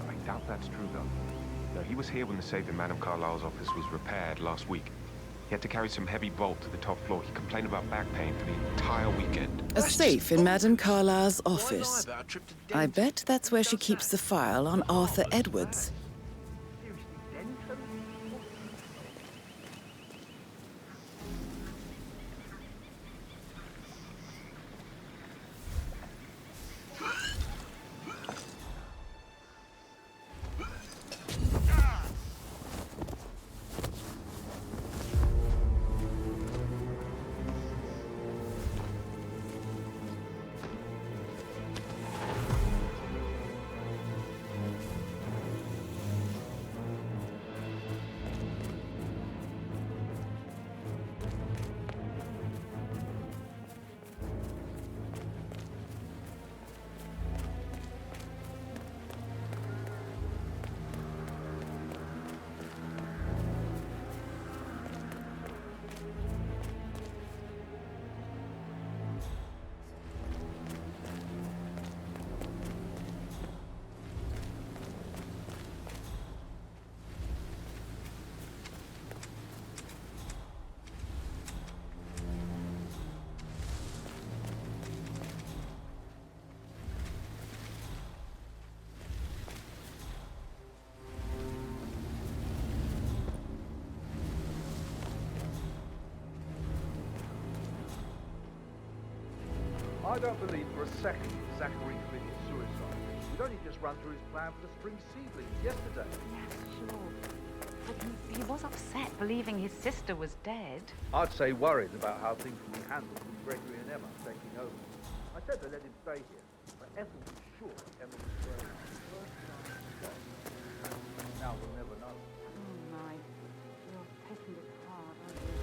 I doubt that's true, though. No, he was here when the safe in Madame Carlyle's office was repaired last week. He had to carry some heavy bolt to the top floor. He complained about back pain for the entire weekend. A safe in Madame Carlyle's office. I bet that's where she keeps the file on Arthur Edwards. I don't believe for a second Zachary committed suicide. He'd only just run through his plan for the spring seedlings yesterday. Yes, sure. But he was upset believing his sister was dead. I'd say worried about how things would be handled with Gregory and Emma taking over. I said to let him stay here, but Ethel was sure Emma was going. Now we'll never know. Oh my. You're taking it hard, aren't you?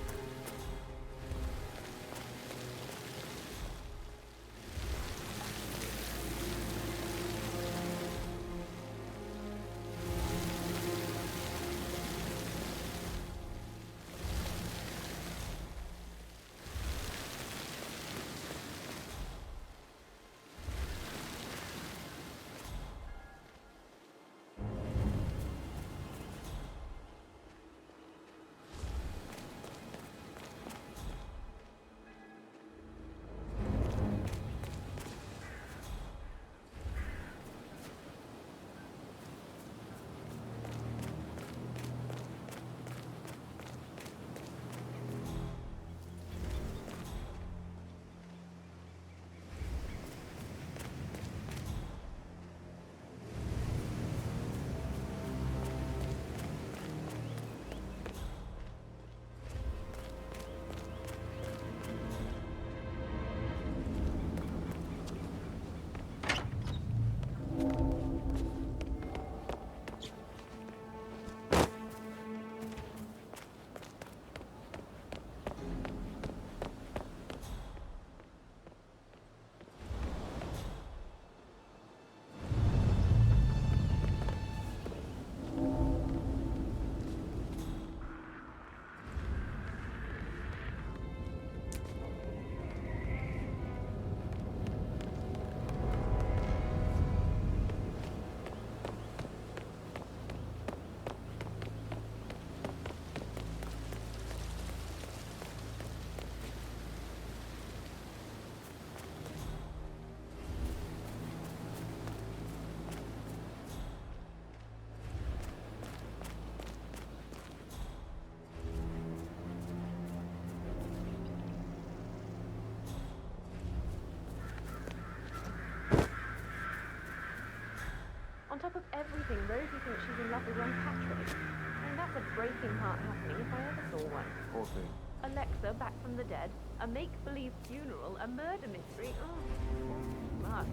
On top of everything, Rosie thinks she's in love with young Patrick. I mean, that's a breaking heart happening if I ever saw one. Poor thing. Alexa back from the dead, a make-believe funeral, a murder mystery. Oh, too much.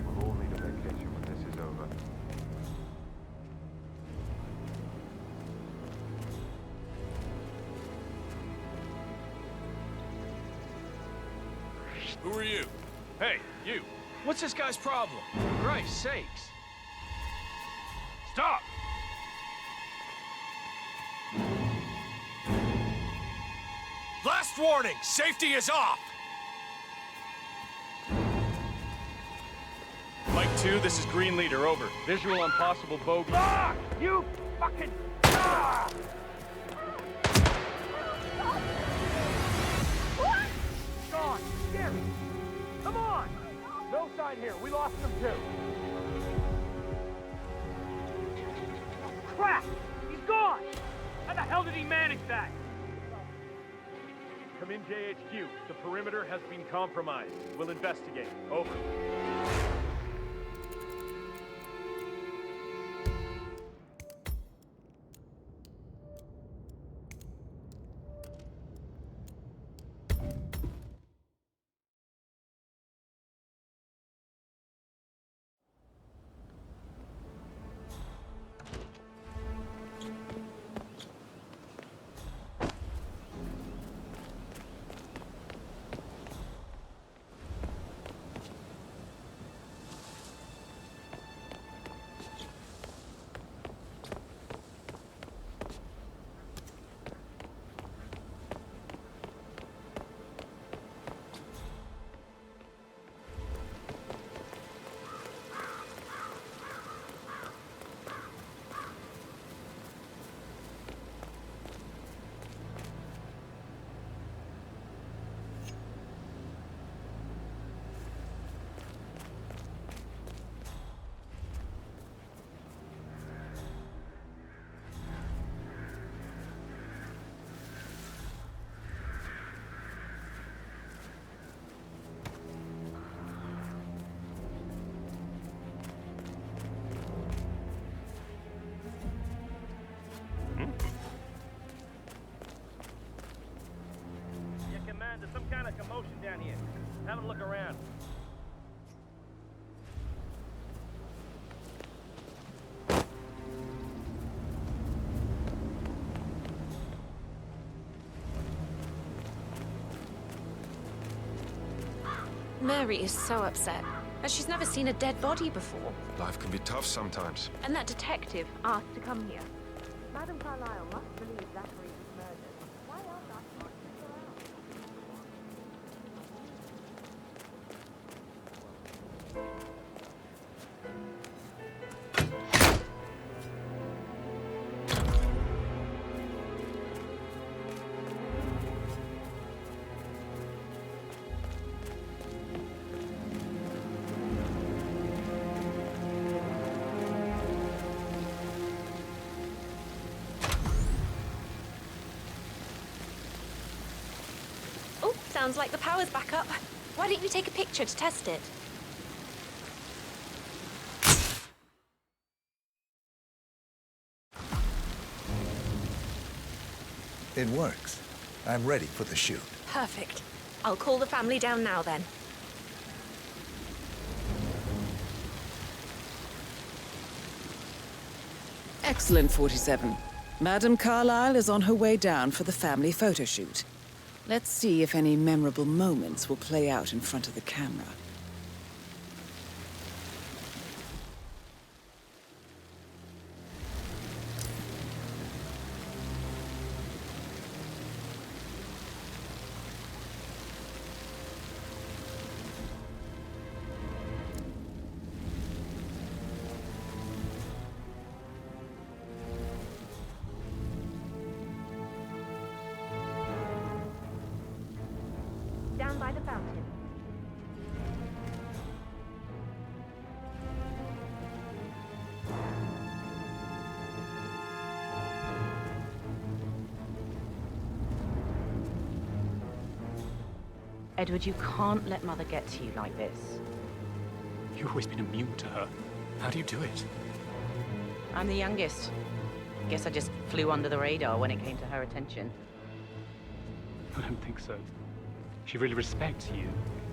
We'll all need a vacation when this is over. Who are you? Hey, you. What's this guy's problem? For Christ's sakes. Stop! Last warning! Safety is off! Mike 2, this is Green Leader, over. Visual on possible bogey. Ah! You fucking... Ah! Gone! Gary! Come on! No sign here. We lost them too. Crap! He's gone! How the hell did he manage that? Come in, JHQ. The perimeter has been compromised. We'll investigate. Over. having a look around. Mary is so upset, as she's never seen a dead body before. Life can be tough sometimes. And that detective asked to come here. Madame Carlyle must believe Zachary was murdered. Why else ask Mark to figure Oh, sounds like the power's back up. Why don't you take a picture to test it? It works. I'm ready for the shoot. Perfect. I'll call the family down now then. Excellent, 47. Madame Carlyle is on her way down for the family photo shoot. Let's see if any memorable moments will play out in front of the camera. down by the fountain. Edward, you can't let Mother get to you like this. You've always been immune to her. How do you do it? I'm the youngest. Guess I just flew under the radar when it came to her attention. I don't think so. She really respects you.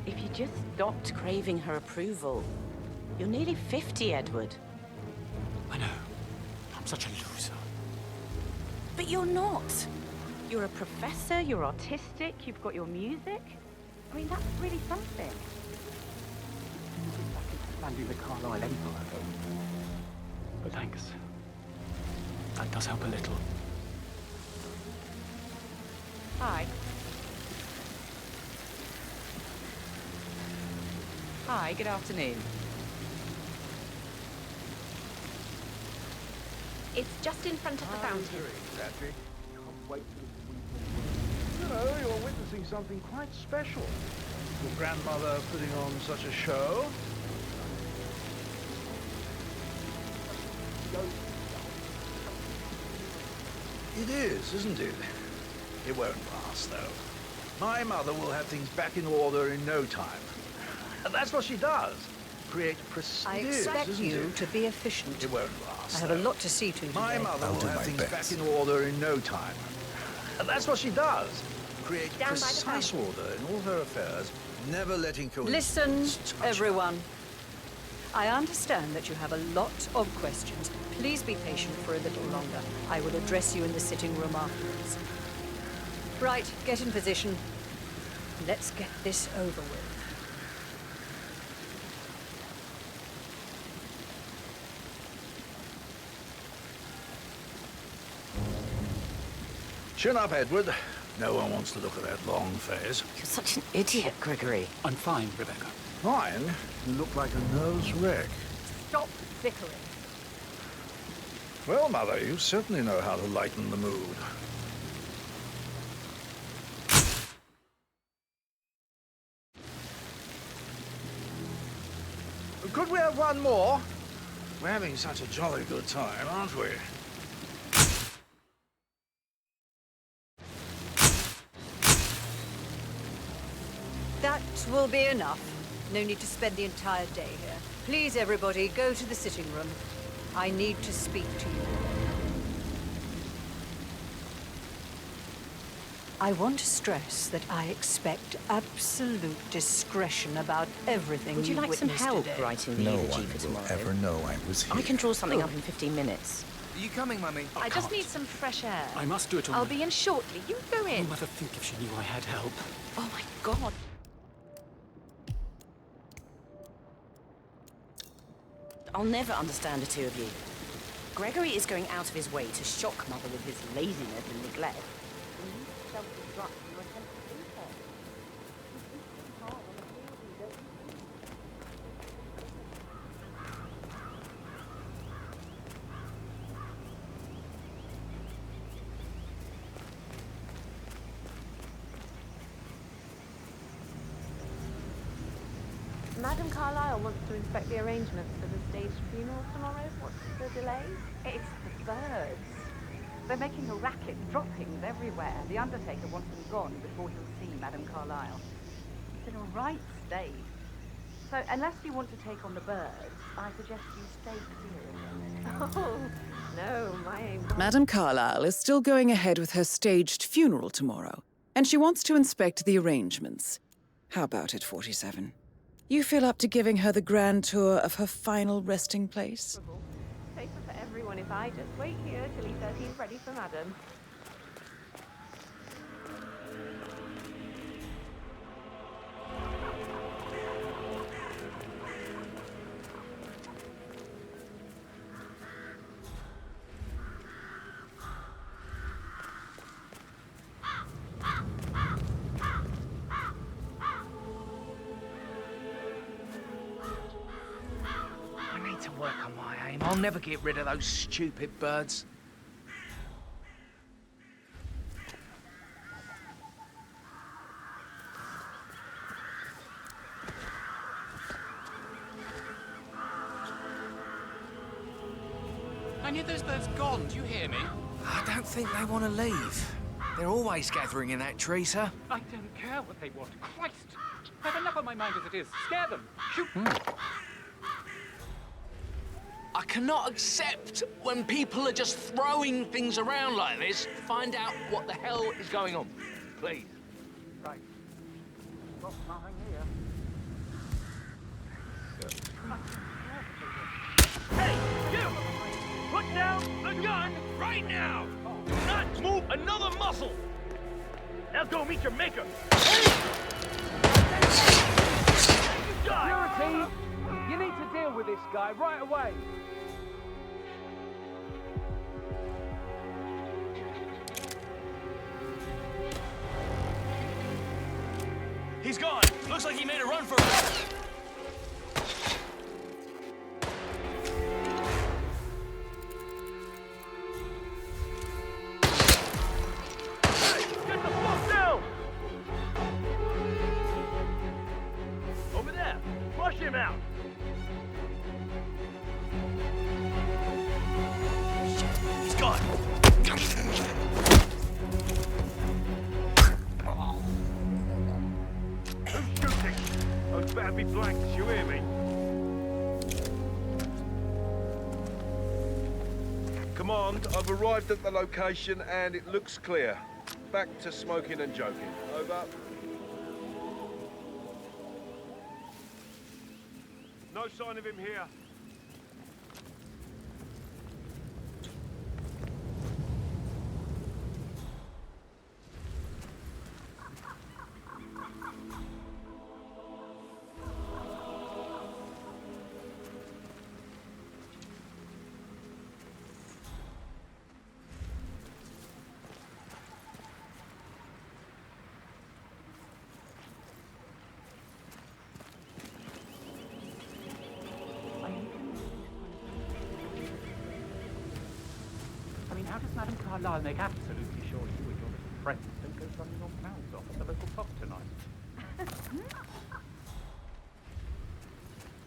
If you just stopped craving her approval. You're nearly 50, Edward. I know. I'm such a loser. But you're not. You're a professor, you're artistic, you've got your music. I mean, that's really something. Expanding the Carlisle Empire. But thanks. That does help a little. Hi. Hi, good afternoon. It's just in front of the fountain. Patrick. Can't wait till you know, you're witnessing something quite special. Your grandmother putting on such a show. It is, isn't it? It won't last, though. My mother will have things back in order in no time. And that's what she does. Create prestige, I expect isn't you it? to be efficient. It won't last. I have a though. lot to see to today. My mother will have things back in order in no time. And that's what she does. Create Down by the precise fountain. order in all her affairs, never letting Listen, coincidence touch her. everyone. I understand that you have a lot of questions. Please be patient for a little longer. I will address you in the sitting room afterwards. Right, get in position. Let's get this over with. Chin up, Edward. No one wants to look at that long face. You're such an idiot, Gregory. I'm fine, Rebecca. Fine? You look like a nervous wreck. Stop bickering. Well, Mother, you certainly know how to lighten the mood. Could we have one more? We're having such a jolly good time, aren't we? That will be enough. No need to spend the entire day here. Please, everybody, go to the sitting room. I need to speak to you. I want to stress that I expect absolute discretion about everything Would you like some witnessed help today. writing the No eulogy one for will tomorrow? ever know I was here. I can draw something up in 15 minutes. Are you coming, Mummy? I just need some fresh air. I must do it on I'll my... be in shortly. You go in. Oh, Mother, think if she knew I had help. Oh my God. I'll never understand the two of you. Gregory is going out of his way to shock Mother with his laziness and neglect. And you self-destruct in your attempt to do so. Madame Carlyle wants to inspect the arrangements for the staged funeral tomorrow. What's the delay? It's the birds. They're making a racket, droppings everywhere. The Undertaker wants them gone before he'll see Madame Carlyle. It's in a right state. So, unless you want to take on the birds, I suggest you stay clear of them. Oh, no, my aim. Madame Carlyle is still going ahead with her staged funeral tomorrow, and she wants to inspect the arrangements. How about it, 47? You feel up to giving her the grand tour of her final resting place? Safer for everyone if I just wait here till he says he's ready for Madame. I need to work on my aim. I'll never get rid of those stupid birds. I need those birds gone. Do you hear me? I don't think they want to leave. They're always gathering in that tree, sir. I don't care what they want. Christ! I have enough on my mind as it is. Scare them! Shoot! I cannot accept when people are just throwing things around like this. Find out what the hell is going on, please. Right. Got nothing here. Hey, you! Put down the gun right now! Do not move another muscle! Now go meet your maker! Security! You need to deal with this guy right away. He's gone! Looks like he made a run for it! Get the fuck down! Over there! Flush him out! He's gone! Who's shooting? Those better be blanks, you hear me? Command, I've arrived at the location and it looks clear. Back to smoking and joking. Over. No sign of him here. I mean, how does Madame Carlyle make absolutely sure you and your little friends don't go running your mouths off at the local pub tonight?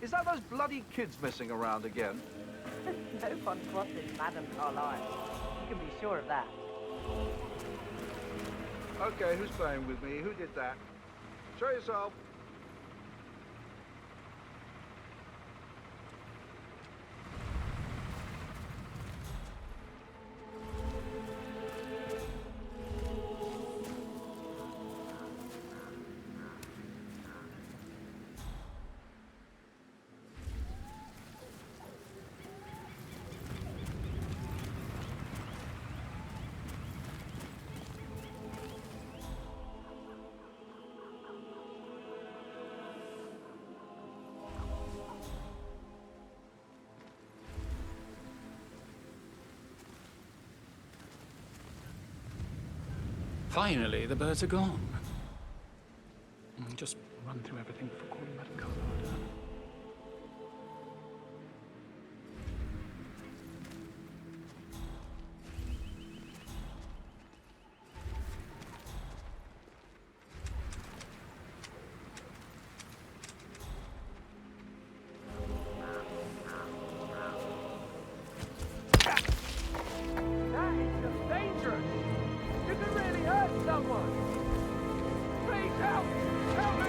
Is that those bloody kids messing around again? No fun crossing Madame Carlyle. You can be sure of that. Okay, who's playing with me? Who did that? Show yourself. Finally, the birds are gone. Just run through everything before calling Madame Carlisle down. That is just dangerous. You could really hurt someone. Please help! Help me!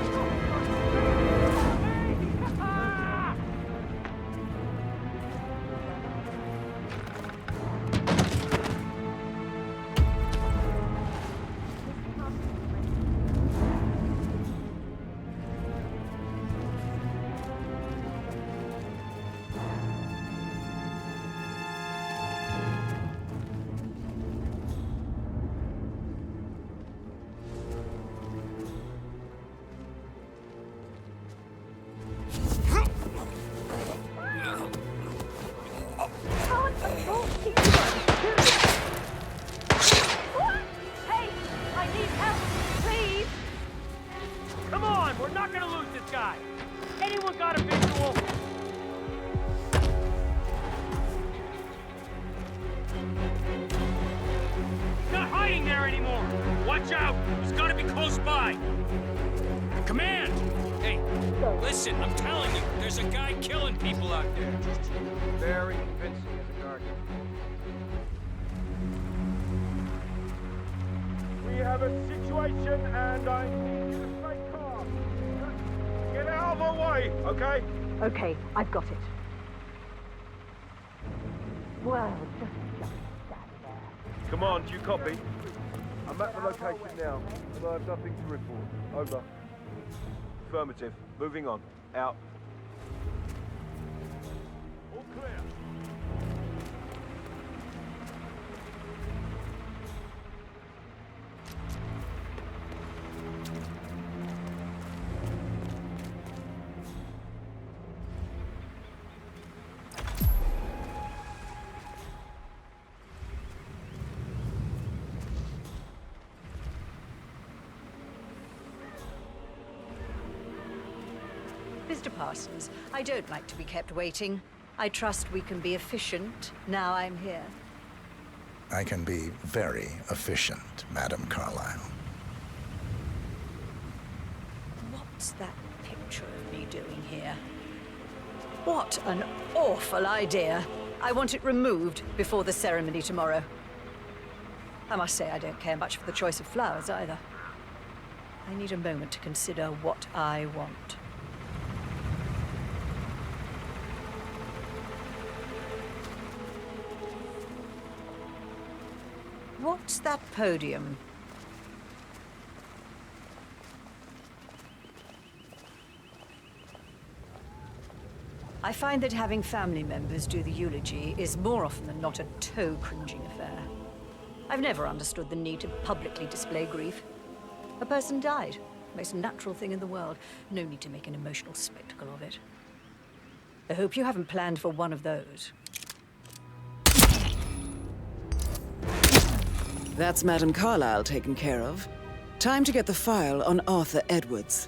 Hey, I need help, please. Come on, we're not gonna lose this guy. Anyone got a visual? He's not hiding there anymore. Watch out, he's gotta be close by. Command! Hey, listen, I'm telling you, there's a guy killing people out there. Very convincing as a guard. We have a situation and I need you to stay calm. Get out of my way, okay? Okay, I've got it. Well, just stand there. Command, you copy? I'm at the location now, and I have nothing to report. Over. Affirmative. Moving on. Out. All clear. Mr. Parsons, I don't like to be kept waiting. I trust we can be efficient now I'm here. I can be very efficient, Madame Carlisle. What's that picture of me doing here? What an awful idea. I want it removed before the ceremony tomorrow. I must say I don't care much for the choice of flowers either. I need a moment to consider what I want. What's that podium? I find that having family members do the eulogy is more often than not a toe-cringing affair. I've never understood the need to publicly display grief. A person died. Most natural thing in the world. No need to make an emotional spectacle of it. I hope you haven't planned for one of those. That's Madame Carlisle taken care of. Time to get the file on Arthur Edwards.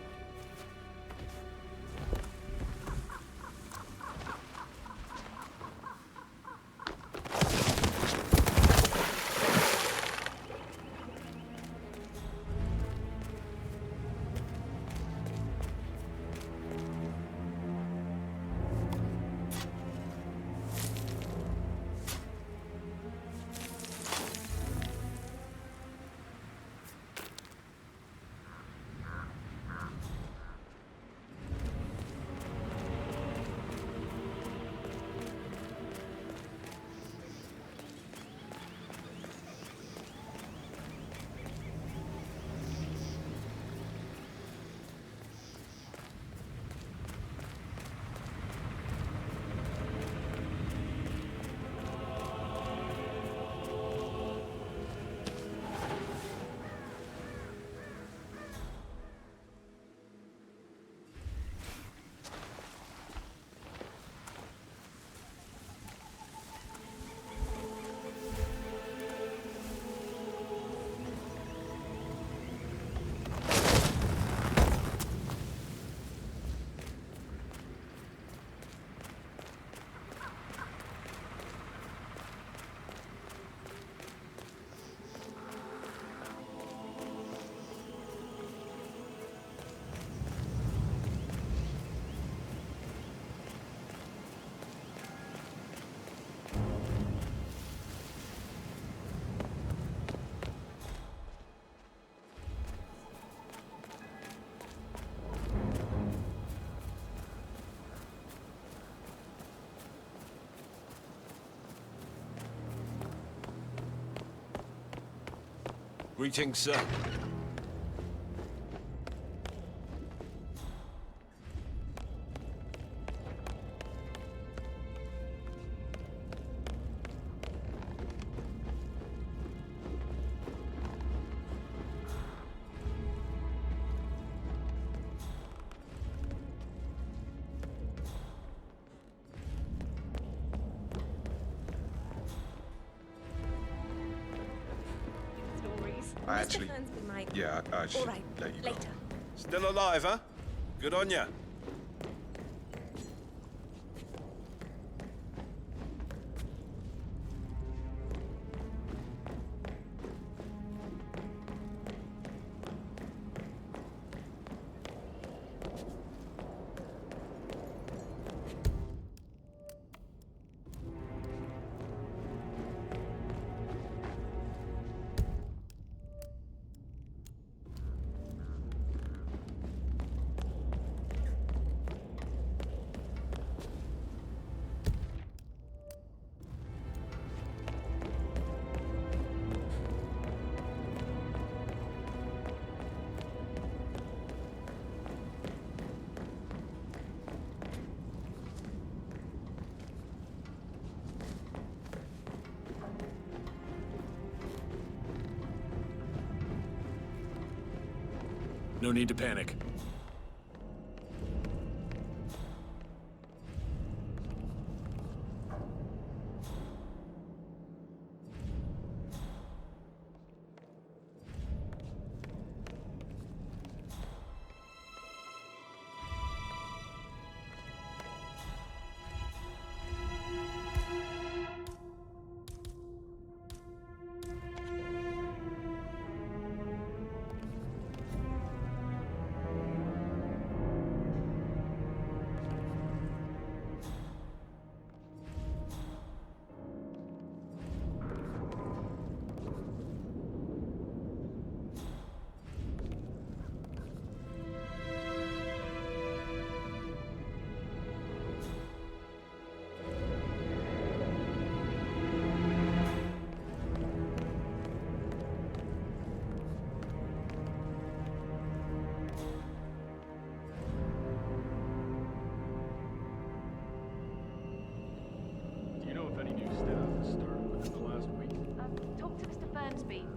Greetings, sir. I actually... Yeah, I should All right, let you go. later. Still alive, huh? Good on ya. No need to panic.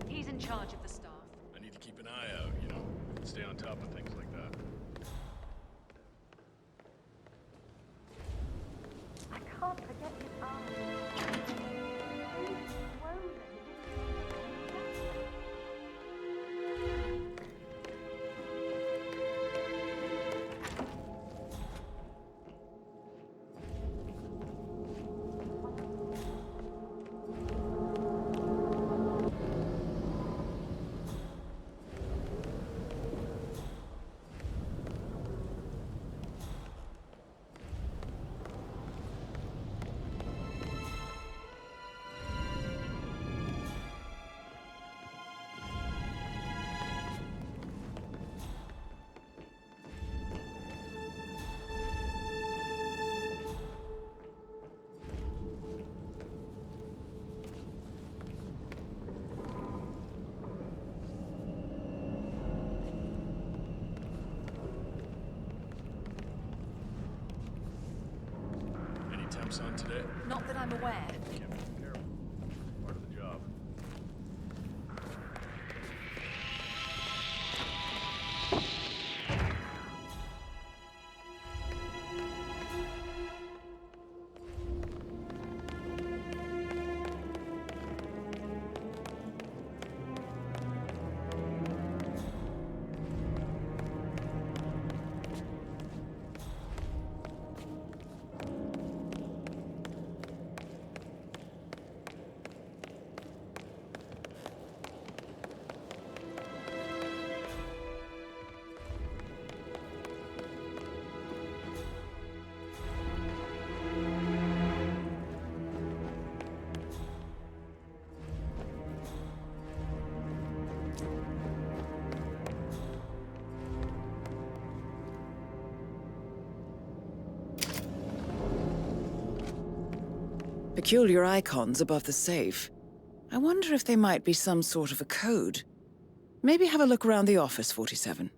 He's in charge of the staff. I need to keep an eye out, you know, stay on top of things like that. I can't forget his eyes. Slowly. Temps on today? Not that I'm aware. Careful. Part of the job. Peculiar icons above the safe. I wonder if they might be some sort of a code. Maybe have a look around the office, 47.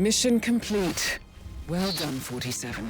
Mission complete. Well done, 47.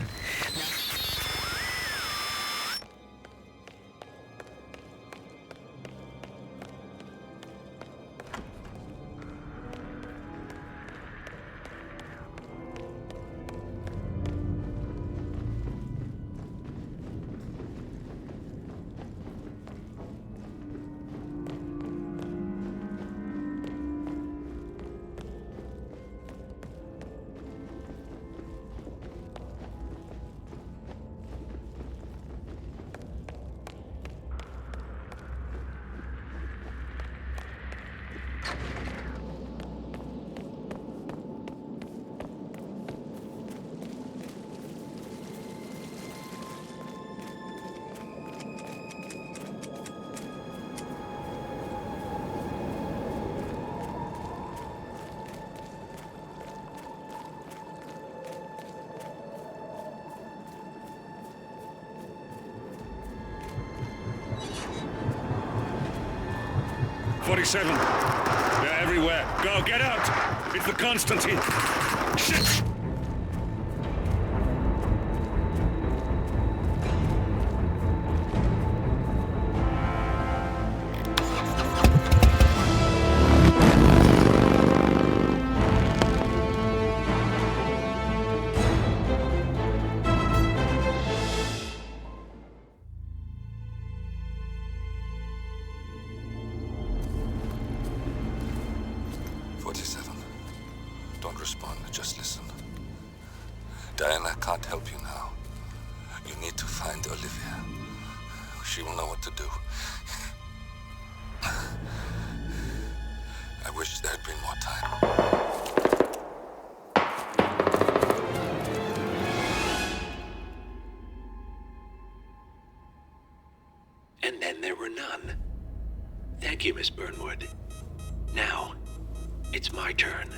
47. They're everywhere. Go, get out! It's the Constantine. Shit! Don't respond, just listen. Diana can't help you now. You need to find Olivia. She will know what to do. I wish there had been more time. And then there were none. Thank you, Miss Burnwood. Now, it's my turn.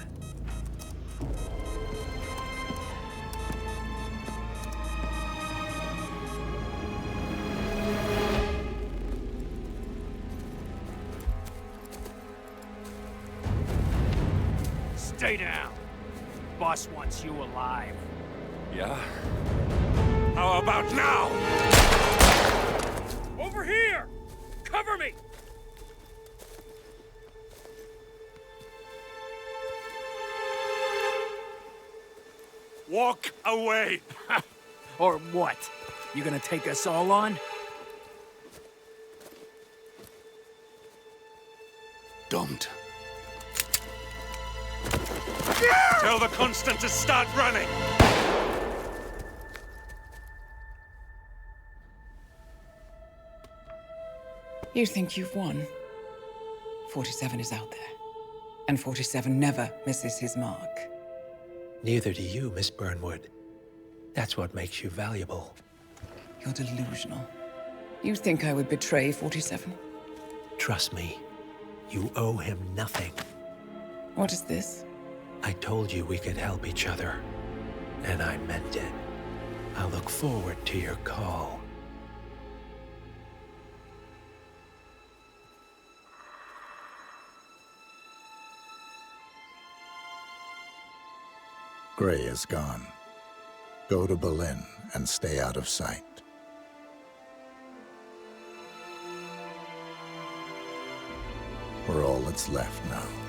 Stay down. Boss wants you alive. Yeah? How about now? Over here! Cover me! Walk away! Or what? You gonna take us all on? Don't. Tell the Constant to start running! You think you've won? 47 is out there. And 47 never misses his mark. Neither do you, Miss Burnwood. That's what makes you valuable. You're delusional. You think I would betray 47? Trust me, you owe him nothing. What is this? I told you we could help each other, and I meant it. I'll look forward to your call. Gray is gone. Go to Berlin and stay out of sight. We're all that's left now.